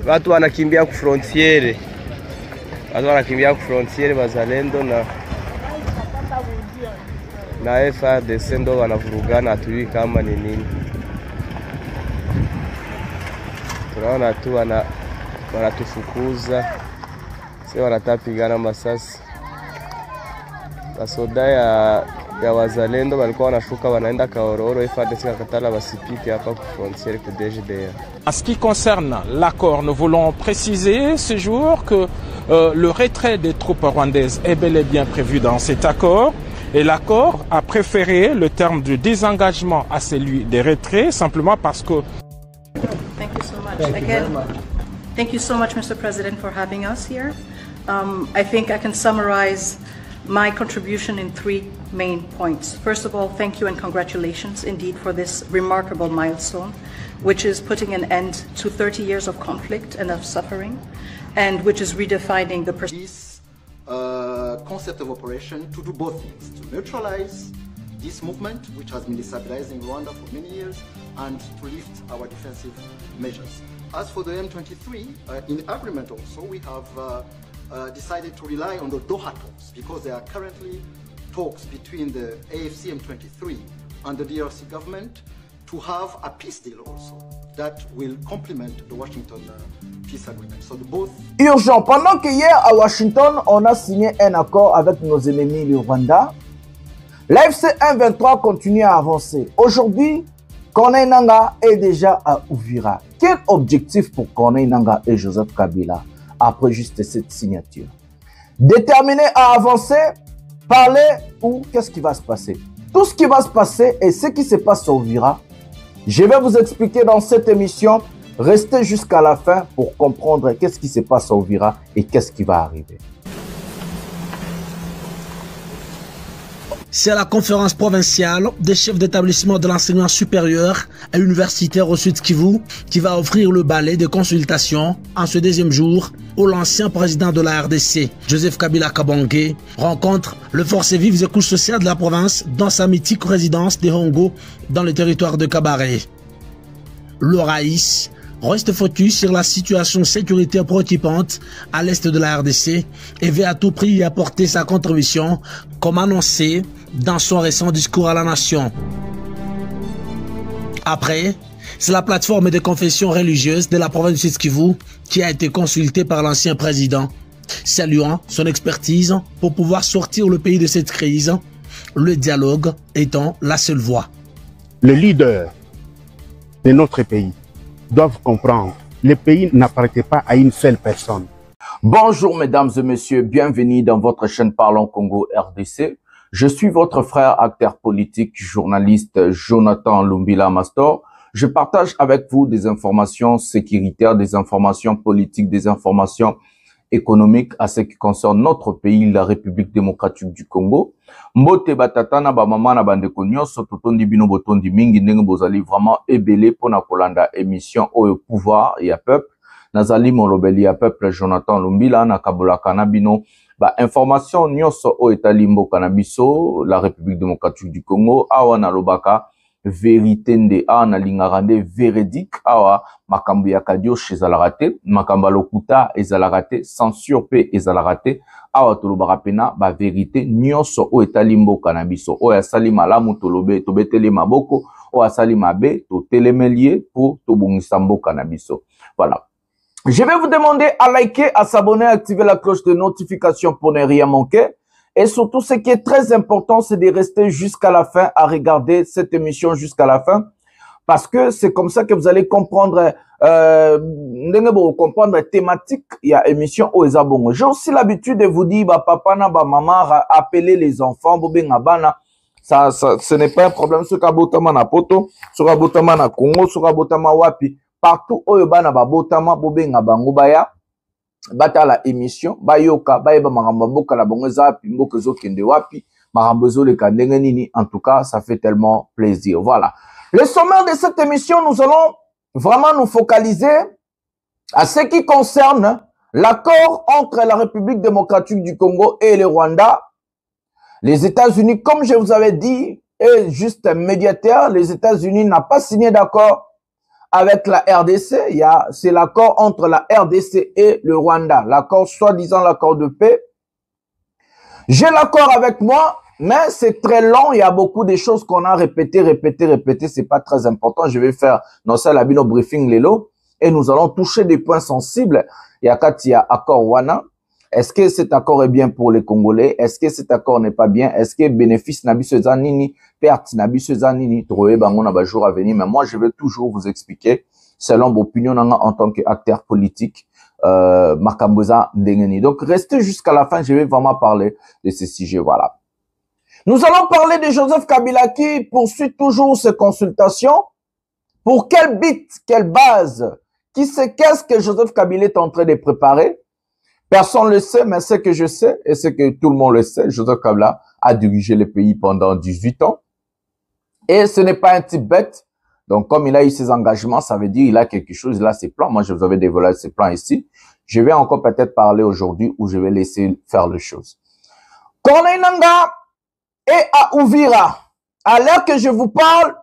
Watu wanakimbia ku frontiere. Watu wanakimbia ku frontiere wazalendo na FARDC ndo wanavurugana, hatujui kama ni nini. Tunaona tu wanatufukuza. Sasa wanatapigana masasi. Basoda ya wazalendo walikuwa wanashuka wanaenda Kaororo, FARDC kakatala basipike hapa ku frontiere ku DGDR. En ce qui concerne l'accord, nous voulons préciser ce jour que le retrait des troupes rwandaises est bel et bien prévu dans cet accord. Et l'accord a préféré le terme du désengagement à celui des retraits, simplement parce que... Thank you so much. Thank you so much, Mr. President, for having us here. I think I can summarize my contribution in 3 main points. First of all, thank you and congratulations indeed for this remarkable milestone, which is putting an end to 30 years of conflict and of suffering, and which is redefining the this concept of operation to do both things, to neutralize this movement, which has been destabilizing Rwanda for many years, and to lift our defensive measures. As for the M23, in agreement also, we have decided to rely on the Doha talks, because there are currently talks between the AFC M23 and the DRC government to have a peace deal also that will complement the Washington peace agreement. So both... Urgent. Pendant que hier à Washington, on a signé un accord avec nos ennemis le Rwanda, l'AFC M23 continue à avancer. Aujourd'hui, Corneille Nangaa est déjà à Uvira. Quel objectif pour Corneille Nangaa et Joseph Kabila après juste cette signature? Déterminé à avancer, parler ou qu'est-ce qui va se passer? Tout ce qui va se passer et ce qui se passe à Uvira, je vais vous expliquer dans cette émission. Restez jusqu'à la fin pour comprendre qu'est-ce qui se passe à Uvira et qu'est-ce qui va arriver. C'est la conférence provinciale des chefs d'établissement de l'enseignement supérieur et universitaire au Sud Kivu qui va offrir le balai de consultation en ce deuxième jour où l'ancien président de la RDC, Joseph Kabila Kabange, rencontre le forces vives et couches sociales de la province dans sa mythique résidence de Hongo dans le territoire de Kabaré. Le Raïs reste focus sur la situation sécuritaire préoccupante à l'est de la RDC et veut à tout prix y apporter sa contribution, comme annoncé dans son récent discours à la nation. Après, c'est la plateforme de confession religieuse de la province du Sud Kivu qui a été consultée par l'ancien président, saluant son expertise pour pouvoir sortir le pays de cette crise, le dialogue étant la seule voie. Les leaders de notre pays doivent comprendre, le pays n'appartient pas à une seule personne. Bonjour mesdames et messieurs, bienvenue dans votre chaîne Parlons Congo RDC. Je suis votre frère, acteur politique, journaliste Jonathan Lumbila Mastor. Je partage avec vous des informations sécuritaires, des informations politiques, des informations économiques à ce qui concerne notre pays, la République démocratique du Congo. Mbote batatana ba mama na bandeko nyonso totondi bino botondi mingi ndenge bozali vraiment ebele pona kolanda émission au pouvoir et à peuple. Nazali molobeli ya peuple Jonathan Lumbila na kabolaka na bino ba information nyonso o etali mboka na biso la République démocratique du Congo awa na lobaka vérité nde awa na lingaka nde véridique awa makambo ya kadio ezalaka te makambo lokuta ezalaka te censure pe ezalaka te awa tolobaka pena ba vérité nyonso o etali mboka na biso o asali malamu tolobe tobeteli maboko o asali mabe totelemelie pour tobongisa mboka na biso. Voilà. Je vais vous demander à liker, à s'abonner, à activer la cloche de notification pour ne rien manquer. Et surtout, ce qui est très important, c'est de rester jusqu'à la fin, à regarder cette émission jusqu'à la fin. Parce que c'est comme ça que vous allez comprendre, comprendre la thématique, il y a émission au Ezabongo. J'ai aussi l'habitude de vous dire, bah, papa, na, bah, maman, appeler les enfants, bobé, ngabana. Ça, ce n'est pas un problème. Sur Kabotama na poto, sur Kabotama na Congo, sur Kabotama wapi. Partout où bana babotama bobenga bango baya bata la émission bayoka bayeba makambo mboka la bango zapi mboka zokende wapi makambo zoleka ndenge nini. En tout cas, ça fait tellement plaisir. Voilà. Le sommaire de cette émission, nous allons vraiment nous focaliser à ce qui concerne l'accord entre la République démocratique du Congo et le Rwanda. Les États-Unis, comme je vous avais dit, est juste un médiateur. Les États-Unis n'ont pas signé d'accord avec la RDC, c'est l'accord entre la RDC et le Rwanda, l'accord soi-disant l'accord de paix. J'ai l'accord avec moi, mais c'est très long, il y a beaucoup de choses qu'on a répétées, c'est pas très important. Je vais faire dans ça la bino briefing Lelo et nous allons toucher des points sensibles. Il y a quand il y a accord Wana. Est-ce que cet accord est bien pour les Congolais? Est-ce que cet accord n'est pas bien? Est-ce que bénéfice n'a nini, perte n'a nini, trouver bango na ba jour à venir? Mais moi, je vais toujours vous expliquer selon mon opinion en tant qu'acteur politique, Makamboza Ndengeni. Donc, restez jusqu'à la fin, je vais vraiment parler de ce sujet, voilà. Nous allons parler de Joseph Kabila qui poursuit toujours ses consultations. Pour quel but, quelle base? Qu'est-ce que Joseph Kabila est en train de préparer? Personne ne le sait, mais ce que je sais, et ce que tout le monde le sait, Joseph Kabila a dirigé le pays pendant 18 ans. Et ce n'est pas un type bête. Donc, comme il a eu ses engagements, ça veut dire qu'il a quelque chose, il a ses plans. Moi, je vous avais dévoilé ses plans ici. Je vais encore peut-être parler aujourd'hui ou je vais laisser faire les choses. Corneille Nangaa est à Uvira. À l'heure que je vous parle,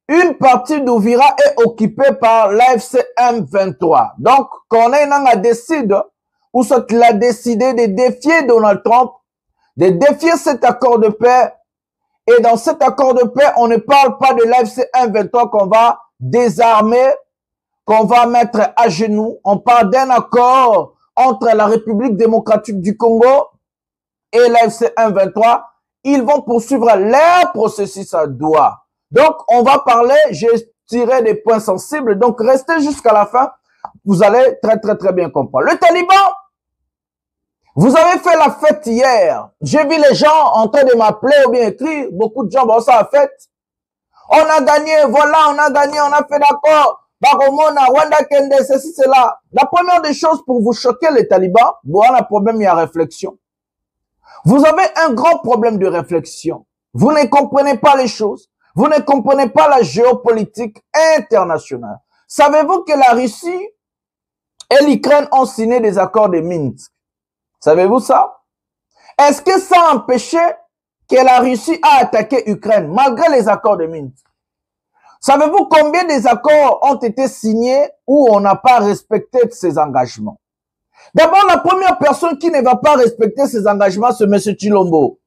une partie d'Uvira est occupée par l'AFC M23. Donc, Corneille Nangaa décide, ou soit il a décidé de défier Donald Trump, de défier cet accord de paix. Et dans cet accord de paix, on ne parle pas de l'AFC M23 qu'on va désarmer, qu'on va mettre à genoux. On parle d'un accord entre la République démocratique du Congo et l'AFC M23. Ils vont poursuivre leur processus à Doha. Donc, on va parler, j'ai tiré des points sensibles. Donc, restez jusqu'à la fin. Vous allez très bien comprendre. Le Taliban, vous avez fait la fête hier. J'ai vu les gens en train de m'appeler ou bien écrire. Beaucoup de gens vont ça la fête. On a gagné, voilà, on a gagné, on a fait d'accord. Baromona, Rwanda, Kende, ceci, cela. La première des choses pour vous choquer les talibans, bon, on a un problème, il y a réflexion. Vous avez un grand problème de réflexion. Vous ne comprenez pas les choses. Vous ne comprenez pas la géopolitique internationale. Savez-vous que la Russie et l'Ukraine ont signé des accords de Minsk? Savez-vous ça? Est-ce que ça a empêché que la Russie a attaqué l'Ukraine malgré les accords de Minsk? Savez-vous combien des accords ont été signés où on n'a pas respecté ces engagements? D'abord, la première personne qui ne va pas respecter ses engagements, c'est M. Tshilombo.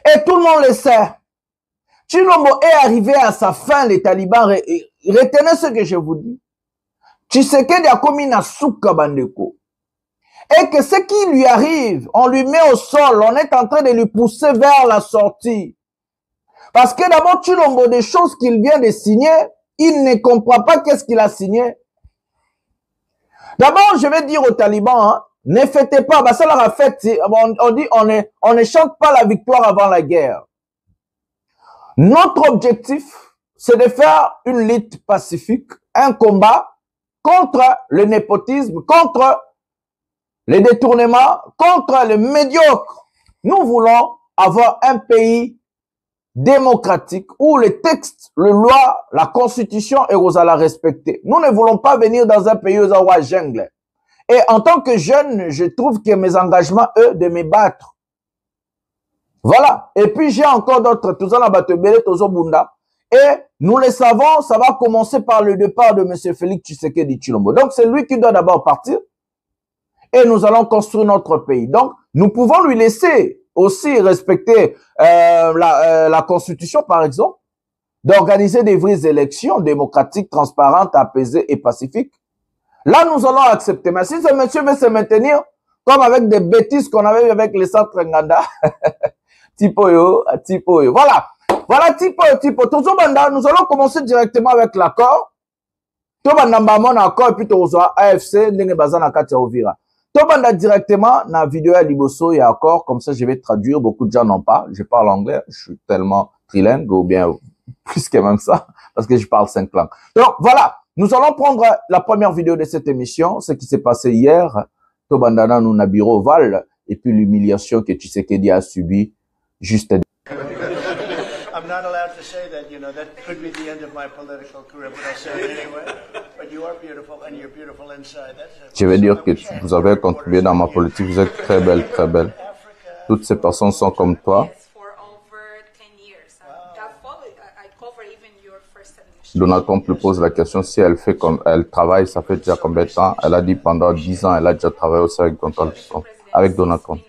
Et tout le monde le sait. Tshilombo est arrivé à sa fin, les talibans. Retenez ce que je vous dis. Tshisekedi a commis na souka bandeko. Et que ce qui lui arrive, on lui met au sol, on est en train de lui pousser vers la sortie. Parce que d'abord, Tshilombo, des choses qu'il vient de signer, il ne comprend pas qu'est-ce qu'il a signé. D'abord, je vais dire aux talibans, hein, ne fêtez pas, bah ça leur a fait, on dit, on ne chante pas la victoire avant la guerre. Notre objectif, c'est de faire une lutte pacifique, un combat contre le népotisme, contre les détournements, contre les médiocres. Nous voulons avoir un pays démocratique où les textes, les lois, la constitution est aux à la respecter. Nous ne voulons pas venir dans un pays aux à jungle. Et en tant que jeune, je trouve que mes engagements, eux, de me battre. Voilà. Et puis j'ai encore d'autres. Et nous le savons, ça va commencer par le départ de M. Félix Tshisekedi Tshilombo. Donc c'est lui qui doit d'abord partir. Et nous allons construire notre pays. Donc nous pouvons lui laisser aussi respecter la Constitution, par exemple, d'organiser des vraies élections démocratiques, transparentes, apaisées et pacifiques. Là, nous allons accepter. Mais si ce monsieur veut se maintenir comme avec des bêtises qu'on avait avec les centres Nganda, Tipoyo. Voilà. Voilà, Tipo. Toujours, nous allons commencer directement avec l'accord. Tout le accord et puis tout AFC, n'enge bazana katia Uvira. Tout directement dans la vidéo à Liboso et accord, comme ça je vais traduire, beaucoup de gens n'ont pas, je parle anglais, je suis tellement trilingue, ou bien plus que même ça, parce que je parle 5 langues. Donc voilà, nous allons prendre la première vidéo de cette émission, ce qui s'est passé hier, Tobandana nous na bureau Val, et puis l'humiliation que Tshisekedi a subi juste. I'm not allowed to say that, you know, that could be the end of my political career, but I'll say it anyway. But you are beautiful and you're beautiful inside. Je vais dire que vous avez contribué dans ma politique, vous êtes très belle, très belle. Toutes ces personnes sont comme toi. Donald Trump lui pose la question si elle fait comme elle travaille, ça fait déjà combien de temps? Elle a dit pendant 10 ans, elle a déjà travaillé aussi avec Donald Trump.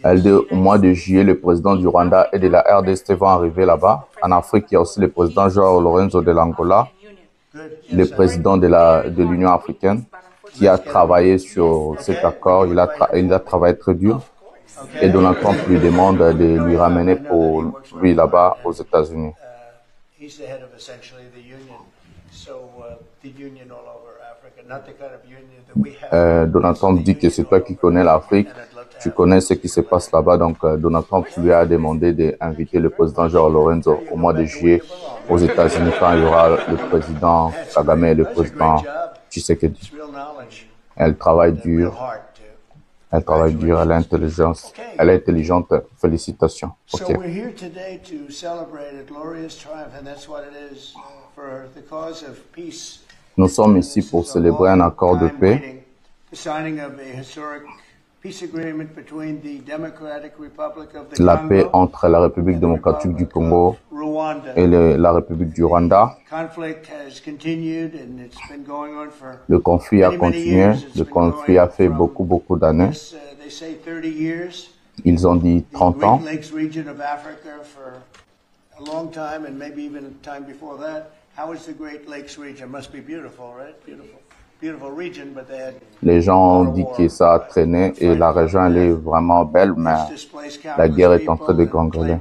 Elle dit au mois de juillet, le président du Rwanda et de la RDC vont arriver là-bas. En Afrique, il y a aussi le président João Lourenço de l'Angola, le président de l'Union africaine, qui a travaillé sur cet accord. Il a travaillé très dur. Et Donald Trump lui demande de lui ramener pour lui là-bas aux États-Unis. Donald Trump dit que c'est toi qui connais l'Afrique, tu connais ce qui se passe là-bas. Donc Donald Trump lui a demandé d'inviter le président João Lourenço au mois de juillet aux États-Unis quand il y aura le président Kagame et le président Tshisekedi. Elle travaille dur. Elle travaille dur, elle est intelligente. Félicitations. Okay. Nous sommes ici pour célébrer un accord de paix. La paix entre la République démocratique du Congo et la République du Rwanda. Le conflit a continué. Le conflit a fait beaucoup d'années. Ils ont dit 30 ans. Les gens ont dit que ça a traîné et la région elle est vraiment belle, mais la guerre est en train de gangréner.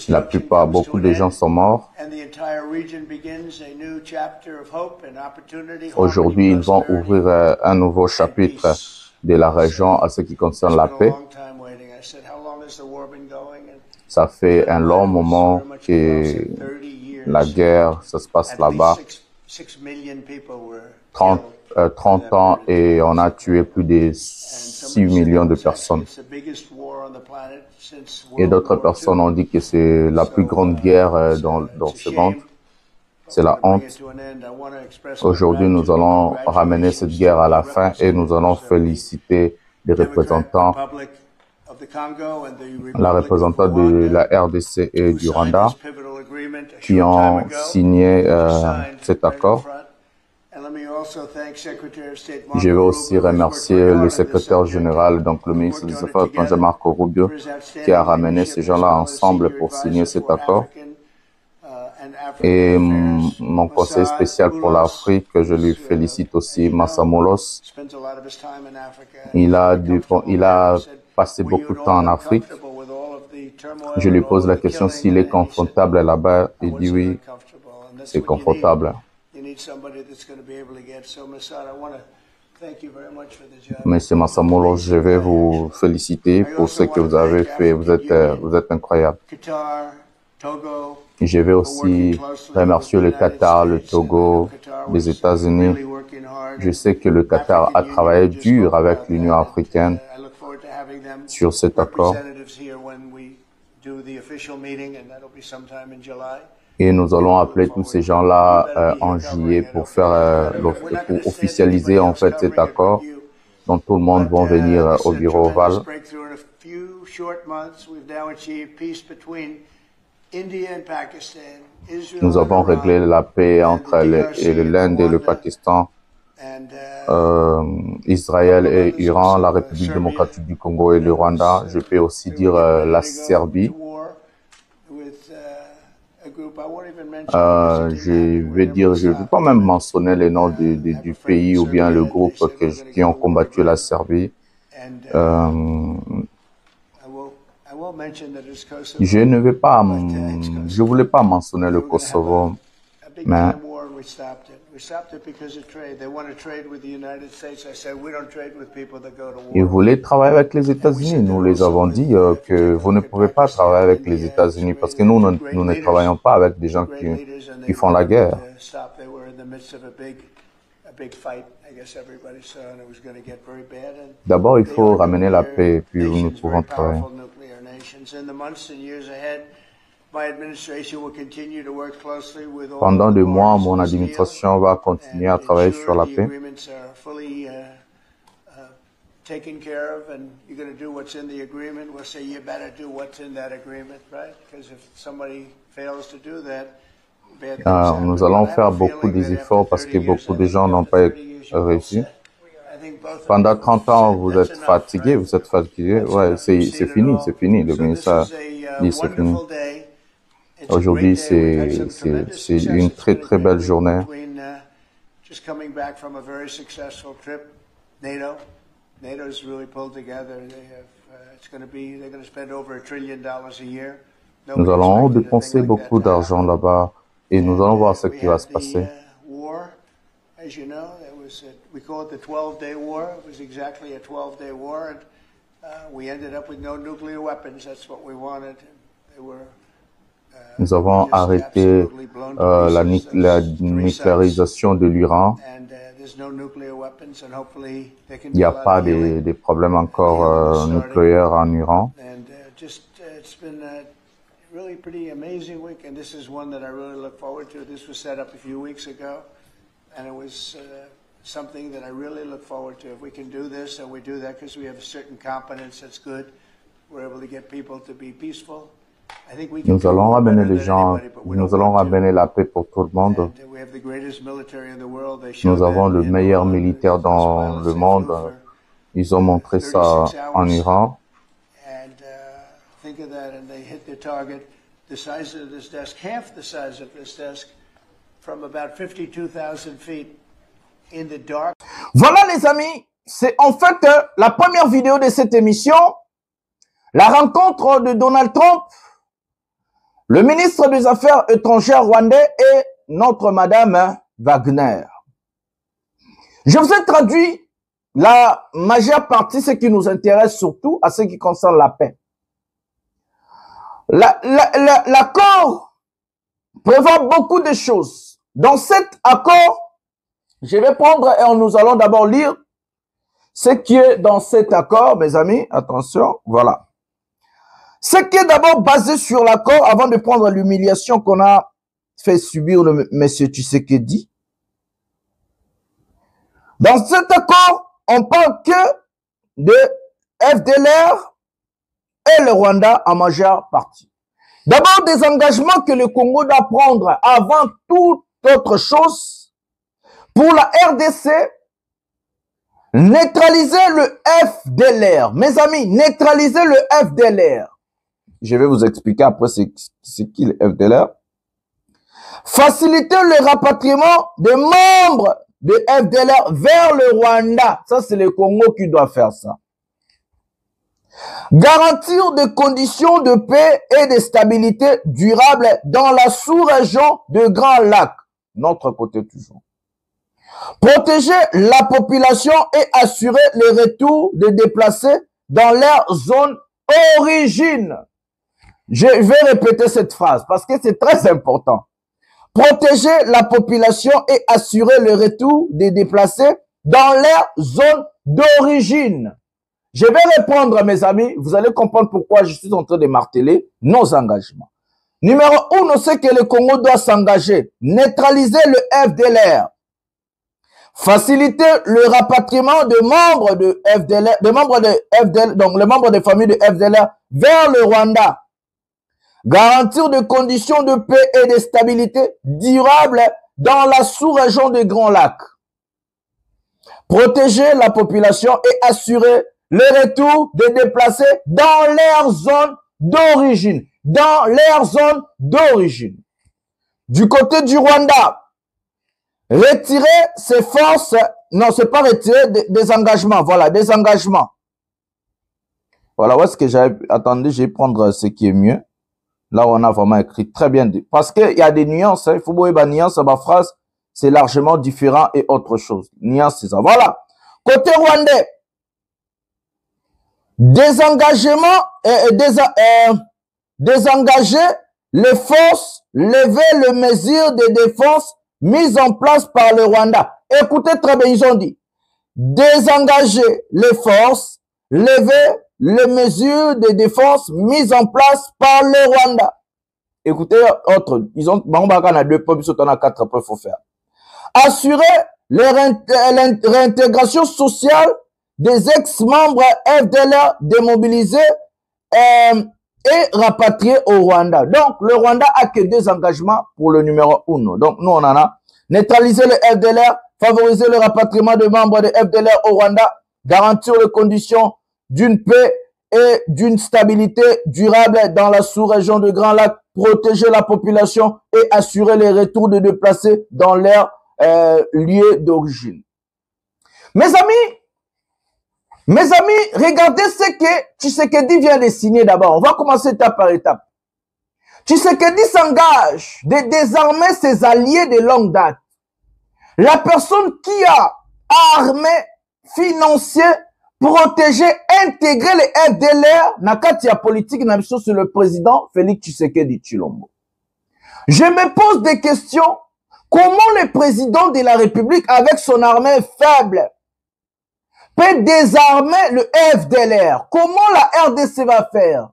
La plupart, beaucoup de gens sont morts. Aujourd'hui, ils vont ouvrir un nouveau chapitre de la région à ce qui concerne la paix. Ça fait un long moment que la guerre, ça se passe là-bas. 30 ans et on a tué plus de 6 millions de personnes. Et d'autres personnes ont dit que c'est la plus grande guerre dans ce monde. C'est la honte. Aujourd'hui, nous allons ramener cette guerre à la fin et nous allons féliciter les représentants, la représentante de la RDC et du Rwanda qui ont signé cet accord. Je veux aussi remercier le secrétaire général, donc le ministre des Affaires étrangères Marco Rubio, qui a ramené ces gens-là ensemble pour signer cet accord. Et mon conseiller spécial pour l'Afrique, je lui félicite aussi, Massa Moulos. Il a passé beaucoup de temps en Afrique. Je lui pose la question s'il est confortable là-bas. Il dit oui, c'est confortable. Monsieur Massamolos, je vais vous féliciter pour ce que vous avez fait. Vous êtes incroyable. Je vais aussi remercier le Qatar, le Togo, les États-Unis. Je sais que le Qatar a travaillé dur avec l'Union africaine sur cet accord. Et nous allons appeler tous ces gens-là en juillet pour officialiser en fait cet accord. Donc tout le monde va venir au bureau ovale. Nous avons réglé la paix entre l'Inde et le Pakistan, Israël et Iran, la République démocratique du Congo et le Rwanda. Je peux aussi dire la Serbie. Je ne vais pas même mentionner les noms du pays ou bien le groupe qui ont combattu la Serbie. Je voulais pas mentionner le Kosovo, mais ils voulaient travailler avec les États-Unis. Nous les avons dit que vous ne pouvez pas travailler avec les États-Unis parce que nous ne travaillons pas avec des gens qui font la guerre. D'abord, il faut ramener la paix, puis nous pouvons travailler. Pendant des mois, mon administration va continuer à travailler sur la paix. taken care of, and you're going to do what's in the agreement, we'll say you better do what's in that agreement, right? Because if somebody fails to do that, nous allons faire beaucoup des efforts parce que beaucoup de gens n'ont pas réussi. Pendant 30 ans, vous êtes fatigué, ouais, c'est fini, le ministère dit c'est fini. Aujourd'hui, c'est une très très belle journée. Just coming back from a very successful trip, NATO's really pulled together. They have, they're going to spend over $1 trillion a year. Nous allons dépenser beaucoup d'argent là-bas et nous allons voir ce qui va se passer. War, as you know, we call it the 12-day war. It was exactly a 12-day war, and we ended up with no nuclear weapons. That's what we wanted. They were. Nous avons arrêté la nucléarisation de l'Iran. Il n'y a pas de problème encore nucléaire en Iran. Really pretty amazing week, and this is one that I really look forward to. This was set up a few weeks ago, and it was something that I really look forward to. If we can do this, and we do that because we have a certain competence that's good, we're able to get people to be peaceful. I think we can nous allons ramener les gens, nous allons ramener la paix pour tout le monde. Nous avons le meilleur militaire dans le monde. Ils ont montré ça en Iran. Think of that, and they hit their target. The size of this desk, half the size of this desk, from about 52,000 feet in the dark. Voilà les amis, c'est en fait la première vidéo de cette émission, la rencontre de Donald Trump, le ministre des Affaires étrangères rwandais et notre Madame Wagner. Je vous ai traduit la majeure partie, ce qui nous intéresse surtout, à ce qui concerne la paix. L'accord prévoit beaucoup de choses. Dans cet accord, je vais prendre et nous allons d'abord lire ce qui est dans cet accord, mes amis. Attention, voilà. Ce qui est d'abord basé sur l'accord, avant de prendre l'humiliation qu'on a fait subir le monsieur Tshisekedi. Dans cet accord, on parle que de FDLR et le Rwanda en majeure partie. D'abord, des engagements que le Congo doit prendre avant toute autre chose. Pour la RDC, neutraliser le FDLR. Mes amis, neutraliser le FDLR. Je vais vous expliquer après c'est qui le FDLR. Faciliter le rapatriement des membres de FDLR vers le Rwanda. Ça, c'est le Congo qui doit faire ça. Garantir des conditions de paix et de stabilité durable dans la sous-région de Grand Lac, notre côté toujours. Protéger la population et assurer le retour des déplacés dans leur zone origine. Je vais répéter cette phrase parce que c'est très important. Protéger la population et assurer le retour des déplacés dans leur zone d'origine. Je vais répondre, mes amis, vous allez comprendre pourquoi je suis en train de marteler nos engagements. Numéro 1, c'est que le Congo doit s'engager. Neutraliser le FDLR. Faciliter le rapatriement de membres de FDLR, donc les membres des familles de FDLR vers le Rwanda. Garantir des conditions de paix et de stabilité durables dans la sous-région des Grands Lacs. Protéger la population et assurer le retour des déplacés dans leur zone d'origine. Dans leur zone d'origine. Du côté du Rwanda, retirer ses forces, non, c'est pas retirer des engagements, voilà, des engagements. Voilà, où est-ce que j'avais, attendez, je vais prendre ce qui est mieux. Là, on a vraiment écrit très bien, parce qu'il y a des nuances, hein, il faut voir les nuances, ma phrase, c'est largement différent et autre chose. Nuance, c'est ça. Voilà. Côté rwandais, désengagement, désengager les forces, lever les mesures de défense mises en place par le Rwanda. Écoutez très bien, ils ont dit, désengager les forces, lever les mesures de défense mises en place par le Rwanda. Écoutez, autre, ils ont, on a 2 points, on a 4 points, il faut faire. Assurer la réintégration sociale des ex-membres FDLR démobilisés et rapatriés au Rwanda. Donc, le Rwanda a que 2 engagements pour le numéro 1. Donc, nous, on en a neutraliser le FDLR, favoriser le rapatriement des membres de FDLR au Rwanda, garantir les conditions d'une paix et d'une stabilité durable dans la sous-région de Grand Lac, protéger la population et assurer les retours de déplacés dans leur lieu d'origine. Mes amis, regardez ce que Tshisekedi vient de signer d'abord. On va commencer étape par étape. Tshisekedi s'engage de désarmer ses alliés de longue date. La personne qui a armé, financé, protégé, intégré les FDLR, Nakatia politique, c'est le président Félix Tshisekedi Tshilombo. Je me pose des questions. Comment le président de la République, avec son armée faible, peut désarmer le FDLR? Comment la RDC va faire?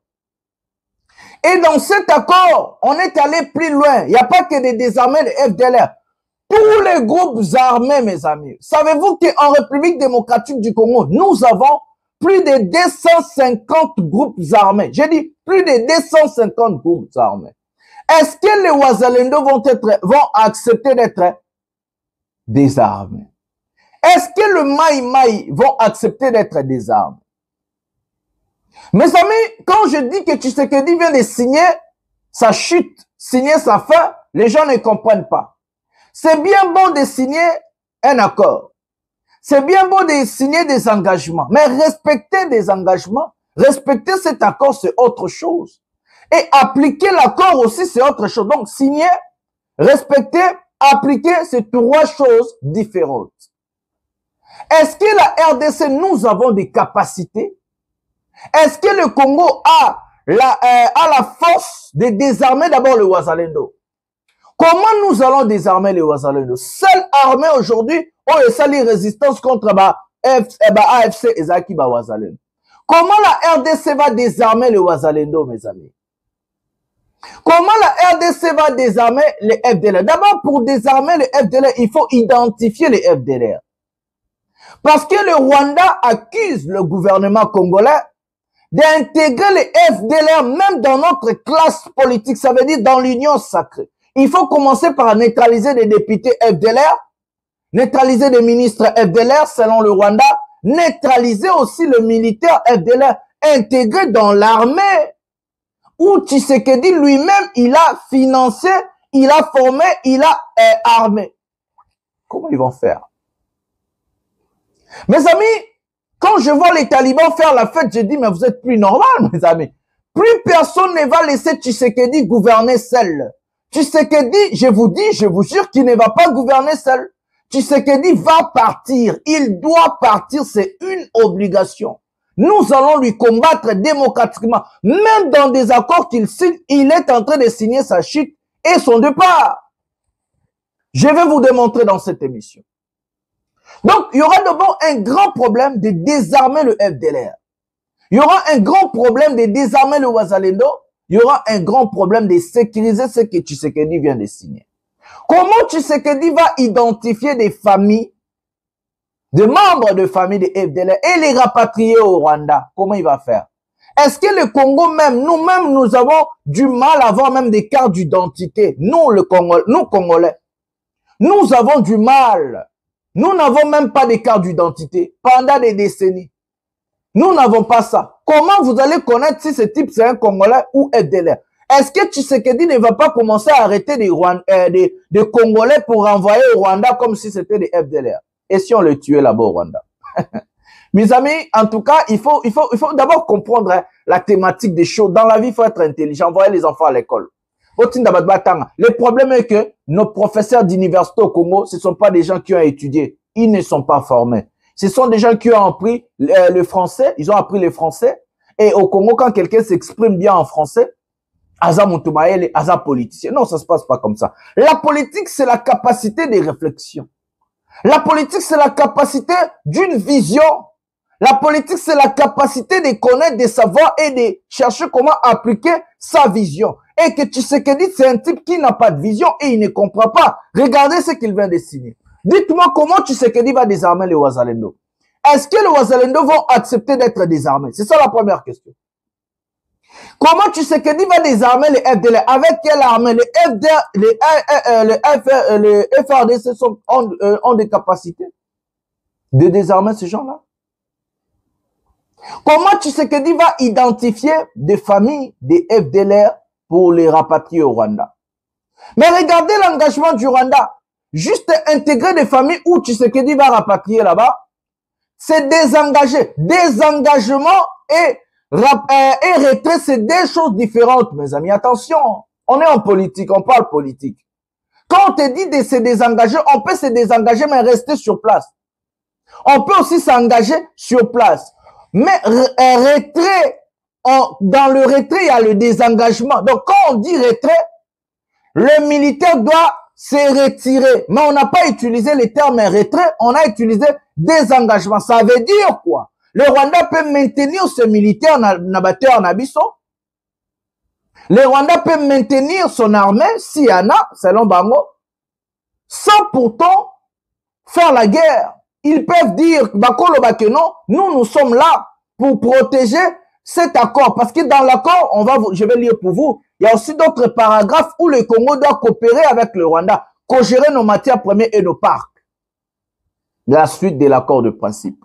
Et dans cet accord, on est allé plus loin. Il n'y a pas que de désarmer le FDLR. Tous les groupes armés, mes amis. Savez-vous qu'en République démocratique du Congo, nous avons plus de 250 groupes armés. J'ai dit plus de 250 groupes armés. Est-ce que les Wazalendo vont accepter d'être désarmés? Est-ce que le Maï Maï vont accepter d'être désarmés? Mes amis, quand je dis que Tshisekedi vient de signer sa chute, signer sa fin, les gens ne comprennent pas. C'est bien bon de signer un accord. C'est bien bon de signer des engagements. Mais respecter des engagements, respecter cet accord, c'est autre chose. Et appliquer l'accord aussi, c'est autre chose. Donc, signer, respecter, appliquer, c'est 3 choses différentes. Est-ce que la RDC, nous avons des capacités? Est-ce que le Congo a la force de désarmer d'abord le Wazalendo? Comment nous allons désarmer les Wazalendo? Seule armée aujourd'hui, on est sali résistance contre AFC et Zaki Wazalendo. Comment la RDC va désarmer les Wazalendo, mes amis? Comment la RDC va désarmer les FDLR? D'abord, pour désarmer les FDLR, il faut identifier les FDLR. Parce que le Rwanda accuse le gouvernement congolais d'intégrer les FDLR même dans notre classe politique, ça veut dire dans l'union sacrée. Il faut commencer par neutraliser les députés FDLR, neutraliser les ministres FDLR selon le Rwanda, neutraliser aussi le militaire FDLR intégré dans l'armée où Tshisekedi lui-même, il a financé, il a formé, il a armé. Comment ils vont faire? Mes amis, quand je vois les talibans faire la fête, je dis, mais vous êtes plus normal, mes amis. Plus personne ne va laisser Tshisekedi gouverner seul. Tshisekedi, je vous dis, je vous jure qu'il ne va pas gouverner seul. Tshisekedi va partir. Il doit partir, c'est une obligation. Nous allons lui combattre démocratiquement. Même dans des accords qu'il signe, il est en train de signer sa chute et son départ. Je vais vous démontrer dans cette émission. Donc, il y aura d'abord un grand problème de désarmer le FDLR. Il y aura un grand problème de désarmer le Wazalendo. Il y aura un grand problème de sécuriser ce que Tshisekedi vient de signer. Comment Tshisekedi va identifier des familles, des membres de famille de FDLR et les rapatrier au Rwanda? Comment il va faire? Est-ce que le Congo même, nous-mêmes, nous avons du mal à avoir même des cartes d'identité? Nous, Congolais, nous avons du mal. Nous n'avons même pas de cartes d'identité pendant des décennies. Nous n'avons pas ça. Comment vous allez connaître si ce type c'est un Congolais ou FDLR? Est-ce que Tshisekedi ne va pas commencer à arrêter des Congolais pour renvoyer au Rwanda comme si c'était des FDLR? Et si on les tuait là-bas au Rwanda? Mes amis, en tout cas, il faut d'abord comprendre la thématique des choses. Dans la vie, il faut être intelligent. Envoyer les enfants à l'école. Le problème est que nos professeurs d'université au Congo, ce ne sont pas des gens qui ont étudié. Ils ne sont pas formés. Ce sont des gens qui ont appris le français. Ils ont appris le français. Et au Congo, quand quelqu'un s'exprime bien en français, Aza Moutumaele, Aza politicien. Non, ça se passe pas comme ça. La politique, c'est la capacité de réflexion. La politique, c'est la capacité d'une vision. La politique, c'est la capacité de connaître, de savoir et de chercher comment appliquer sa vision. Et que Tshisekedi, c'est un type qui n'a pas de vision et il ne comprend pas. Regardez ce qu'il vient de signer. Dites-moi comment Tshisekedi va désarmer les Wazalendo. est-ce que les Wazalendo vont accepter d'être désarmés? C'est ça la première question. Comment Tshisekedi va désarmer les FDLR? Avec quelle armée? Les FRDC ont des capacités de désarmer ces gens-là. Comment Tshisekedi va identifier des familles des FDLR pour les rapatrier au Rwanda? Mais regardez l'engagement du Rwanda. Juste intégrer des familles où Tshisekedi va rapatrier là-bas, c'est désengager. Désengagement et retrait, c'est deux choses différentes, mes amis. Attention, on est en politique, on parle politique. Quand on te dit de se désengager, on peut se désengager, mais rester sur place. On peut aussi s'engager sur place. Mais retrait, dans le retrait, il y a le désengagement. Donc, quand on dit retrait, le militaire doit se retirer. Mais on n'a pas utilisé le terme retrait, on a utilisé désengagement. Ça veut dire quoi? Le Rwanda peut maintenir ce militaire en Abisso. Le Rwanda peut maintenir son armée, s'il y en a, selon Bango, sans pourtant faire la guerre. Ils peuvent dire, Bakolo Bakeno, nous sommes là pour protéger cet accord. Parce que dans l'accord, je vais lire pour vous, il y a aussi d'autres paragraphes où le Congo doit coopérer avec le Rwanda, co-gérer nos matières premières et nos parcs. La suite de l'accord de principe.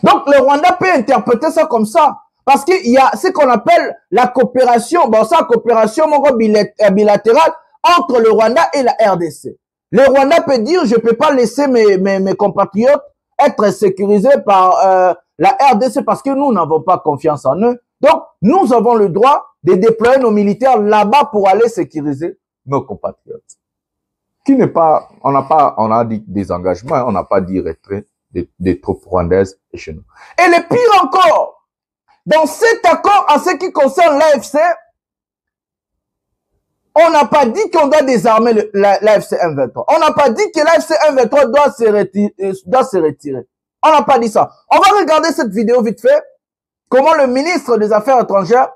Donc, le Rwanda peut interpréter ça comme ça. Parce qu'il y a ce qu'on appelle la coopération, bon, ça, coopération bilatérale entre le Rwanda et la RDC. Le Rwanda peut dire, je peux pas laisser mes compatriotes être sécurisés par la RDC parce que nous n'avons pas confiance en eux. Donc, nous avons le droit de déployer nos militaires là-bas pour aller sécuriser nos compatriotes. Qui n'est pas, on a dit des engagements, on n'a pas dit retrait des troupes rwandaises chez nous. Et le pire encore, dans cet accord en ce qui concerne l'AFC, on n'a pas dit qu'on doit désarmer l'AFC M23. On n'a pas dit que l'AFC M23 doit se retirer. On n'a pas dit ça. On va regarder cette vidéo vite fait. Comment le ministre des Affaires étrangères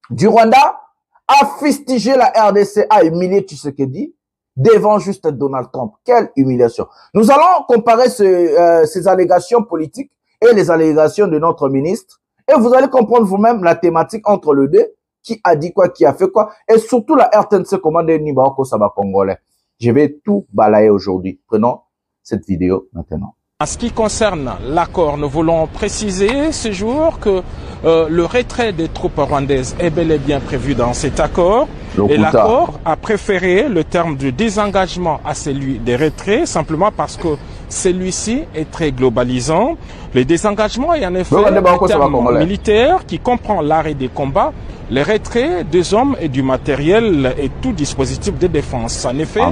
du Rwanda a fustigé la RDC, a humilié Tshisekedi devant juste Donald Trump. Quelle humiliation. Nous allons comparer ces allégations politiques et les allégations de notre ministre. Et vous allez comprendre vous-même la thématique entre les deux. Qui a dit quoi, qui a fait quoi. Et surtout la RTNC commande Nibaoko Saba Congolais. Je vais tout balayer aujourd'hui. Prenons cette vidéo maintenant. En ce qui concerne l'accord, nous voulons préciser ce jour que le retrait des troupes rwandaises est bel et bien prévu dans cet accord. Et l'accord a préféré le terme de désengagement à celui des retraits, simplement parce que celui-ci est très globalisant. Le désengagement est en effet un terme militaire qui comprend l'arrêt des combats, les retraits des hommes et du matériel et tout dispositif de défense. En effet,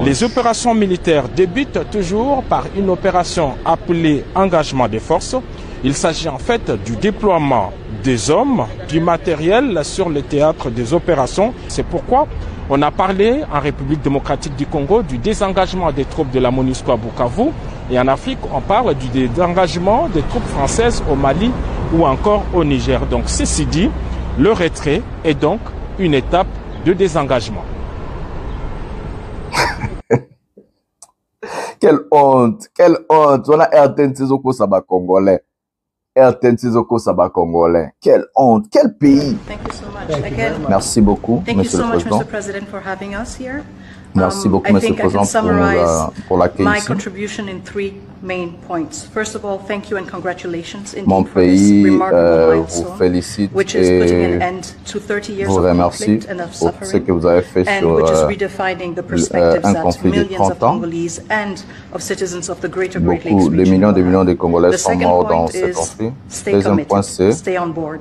les opérations militaires débutent toujours par une opération appelée engagement des forces. Il s'agit en fait du déploiement des hommes, du matériel sur le théâtre des opérations. C'est pourquoi on a parlé en République démocratique du Congo du désengagement des troupes de la MONUSCO à Bukavu. Et en Afrique, on parle du désengagement des troupes françaises au Mali ou encore au Niger. Donc, ceci dit, le retrait est donc une étape de désengagement. Quelle honte, quelle honte. On a RTNC Zoko Saba Congolais. RTNC Zoko Saba Congolais. Quelle honte, quel pays. Thank you so much. Again, merci beaucoup, Monsieur le Président. Merci beaucoup, Monsieur le Président, pour l'accueil my ici. contribution in three main points. First of all, thank you and congratulations Mon indeed for this pays remarkable vous milestone, félicite which is putting an et end to 30 years vous of remercie conflict and of pour ce suffering, que vous avez fait and sur which is redefining the perspectives un that conflit de millions of 30 ans. Congolese and of citizens of the greater Great Lakes Beaucoup, des region millions et des will millions de have. Congolais The sont second morts dans point ce is conflit. stay Deuxième point, committed, c'est stay on board.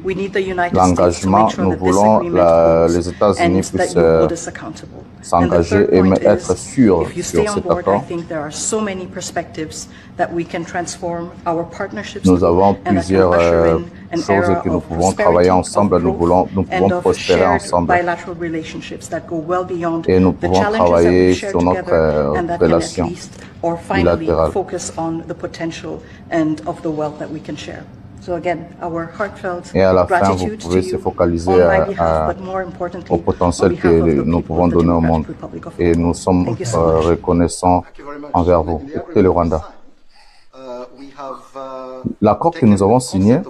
We need the United States to l'engagement. make sure Nous that this voulons agreement les holds États-Unis and that puissent you hold us accountable. s'engager And the third et point être is, sûrs if you sur stay on cet board, I accord. think there are so many perspectives that we can transform our partnerships Nous avons and that can plusieurs usher in an choses era que nous of pouvons prosperity, travailler of ensemble. Nous growth, pouvons and of prospérer shared ensemble. bilateral relationships that go well beyond Et nous the pouvons challenges that travailler we share sur notre together, and that can at relation least, or finally, bilatérale. focus on the potential and of the wealth that we can share. So again, our heartfelt Et à la fin, vous gratitude pouvez to se you focaliser on my behalf, but more importantly, au potentiel on behalf que of the nous people pouvons of the donner au Democratic monde. Republic of Et Congo. nous sommes Thank you so much. reconnaissants envers vous. Écoutez le Rwanda. l'accord que nous avons signé,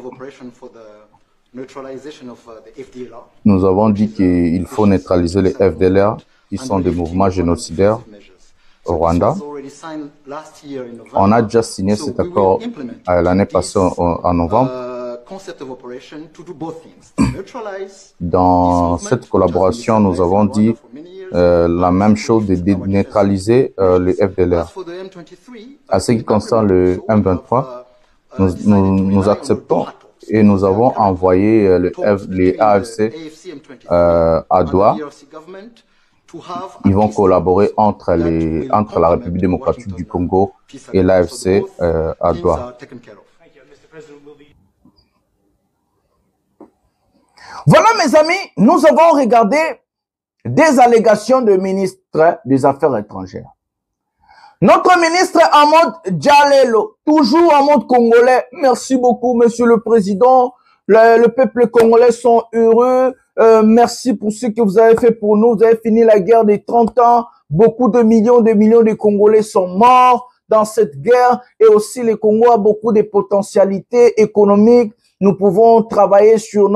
nous avons dit qu'il faut neutraliser les FDLR, qui sont des mouvements génocidaires au Rwanda. On a déjà signé cet accord l'année passée en novembre. Dans cette collaboration, nous avons dit la même chose de neutraliser les FDLR. À ce qui concerne le M23, nous acceptons et nous avons envoyé les AFC à Doha. Ils vont collaborer entre la République démocratique du Congo et l'AFC à Doha. Voilà, mes amis, nous avons regardé des allégations de ministre des Affaires étrangères. Notre ministre en mode Djalelo, toujours en mode congolais. Merci beaucoup, monsieur le président. Le peuple congolais sont heureux. Merci pour ce que vous avez fait pour nous. Vous avez fini la guerre des 30 ans. Beaucoup de millions de Congolais sont morts dans cette guerre. Et aussi, le Congo a beaucoup de potentialités économiques. Nous pouvons travailler sur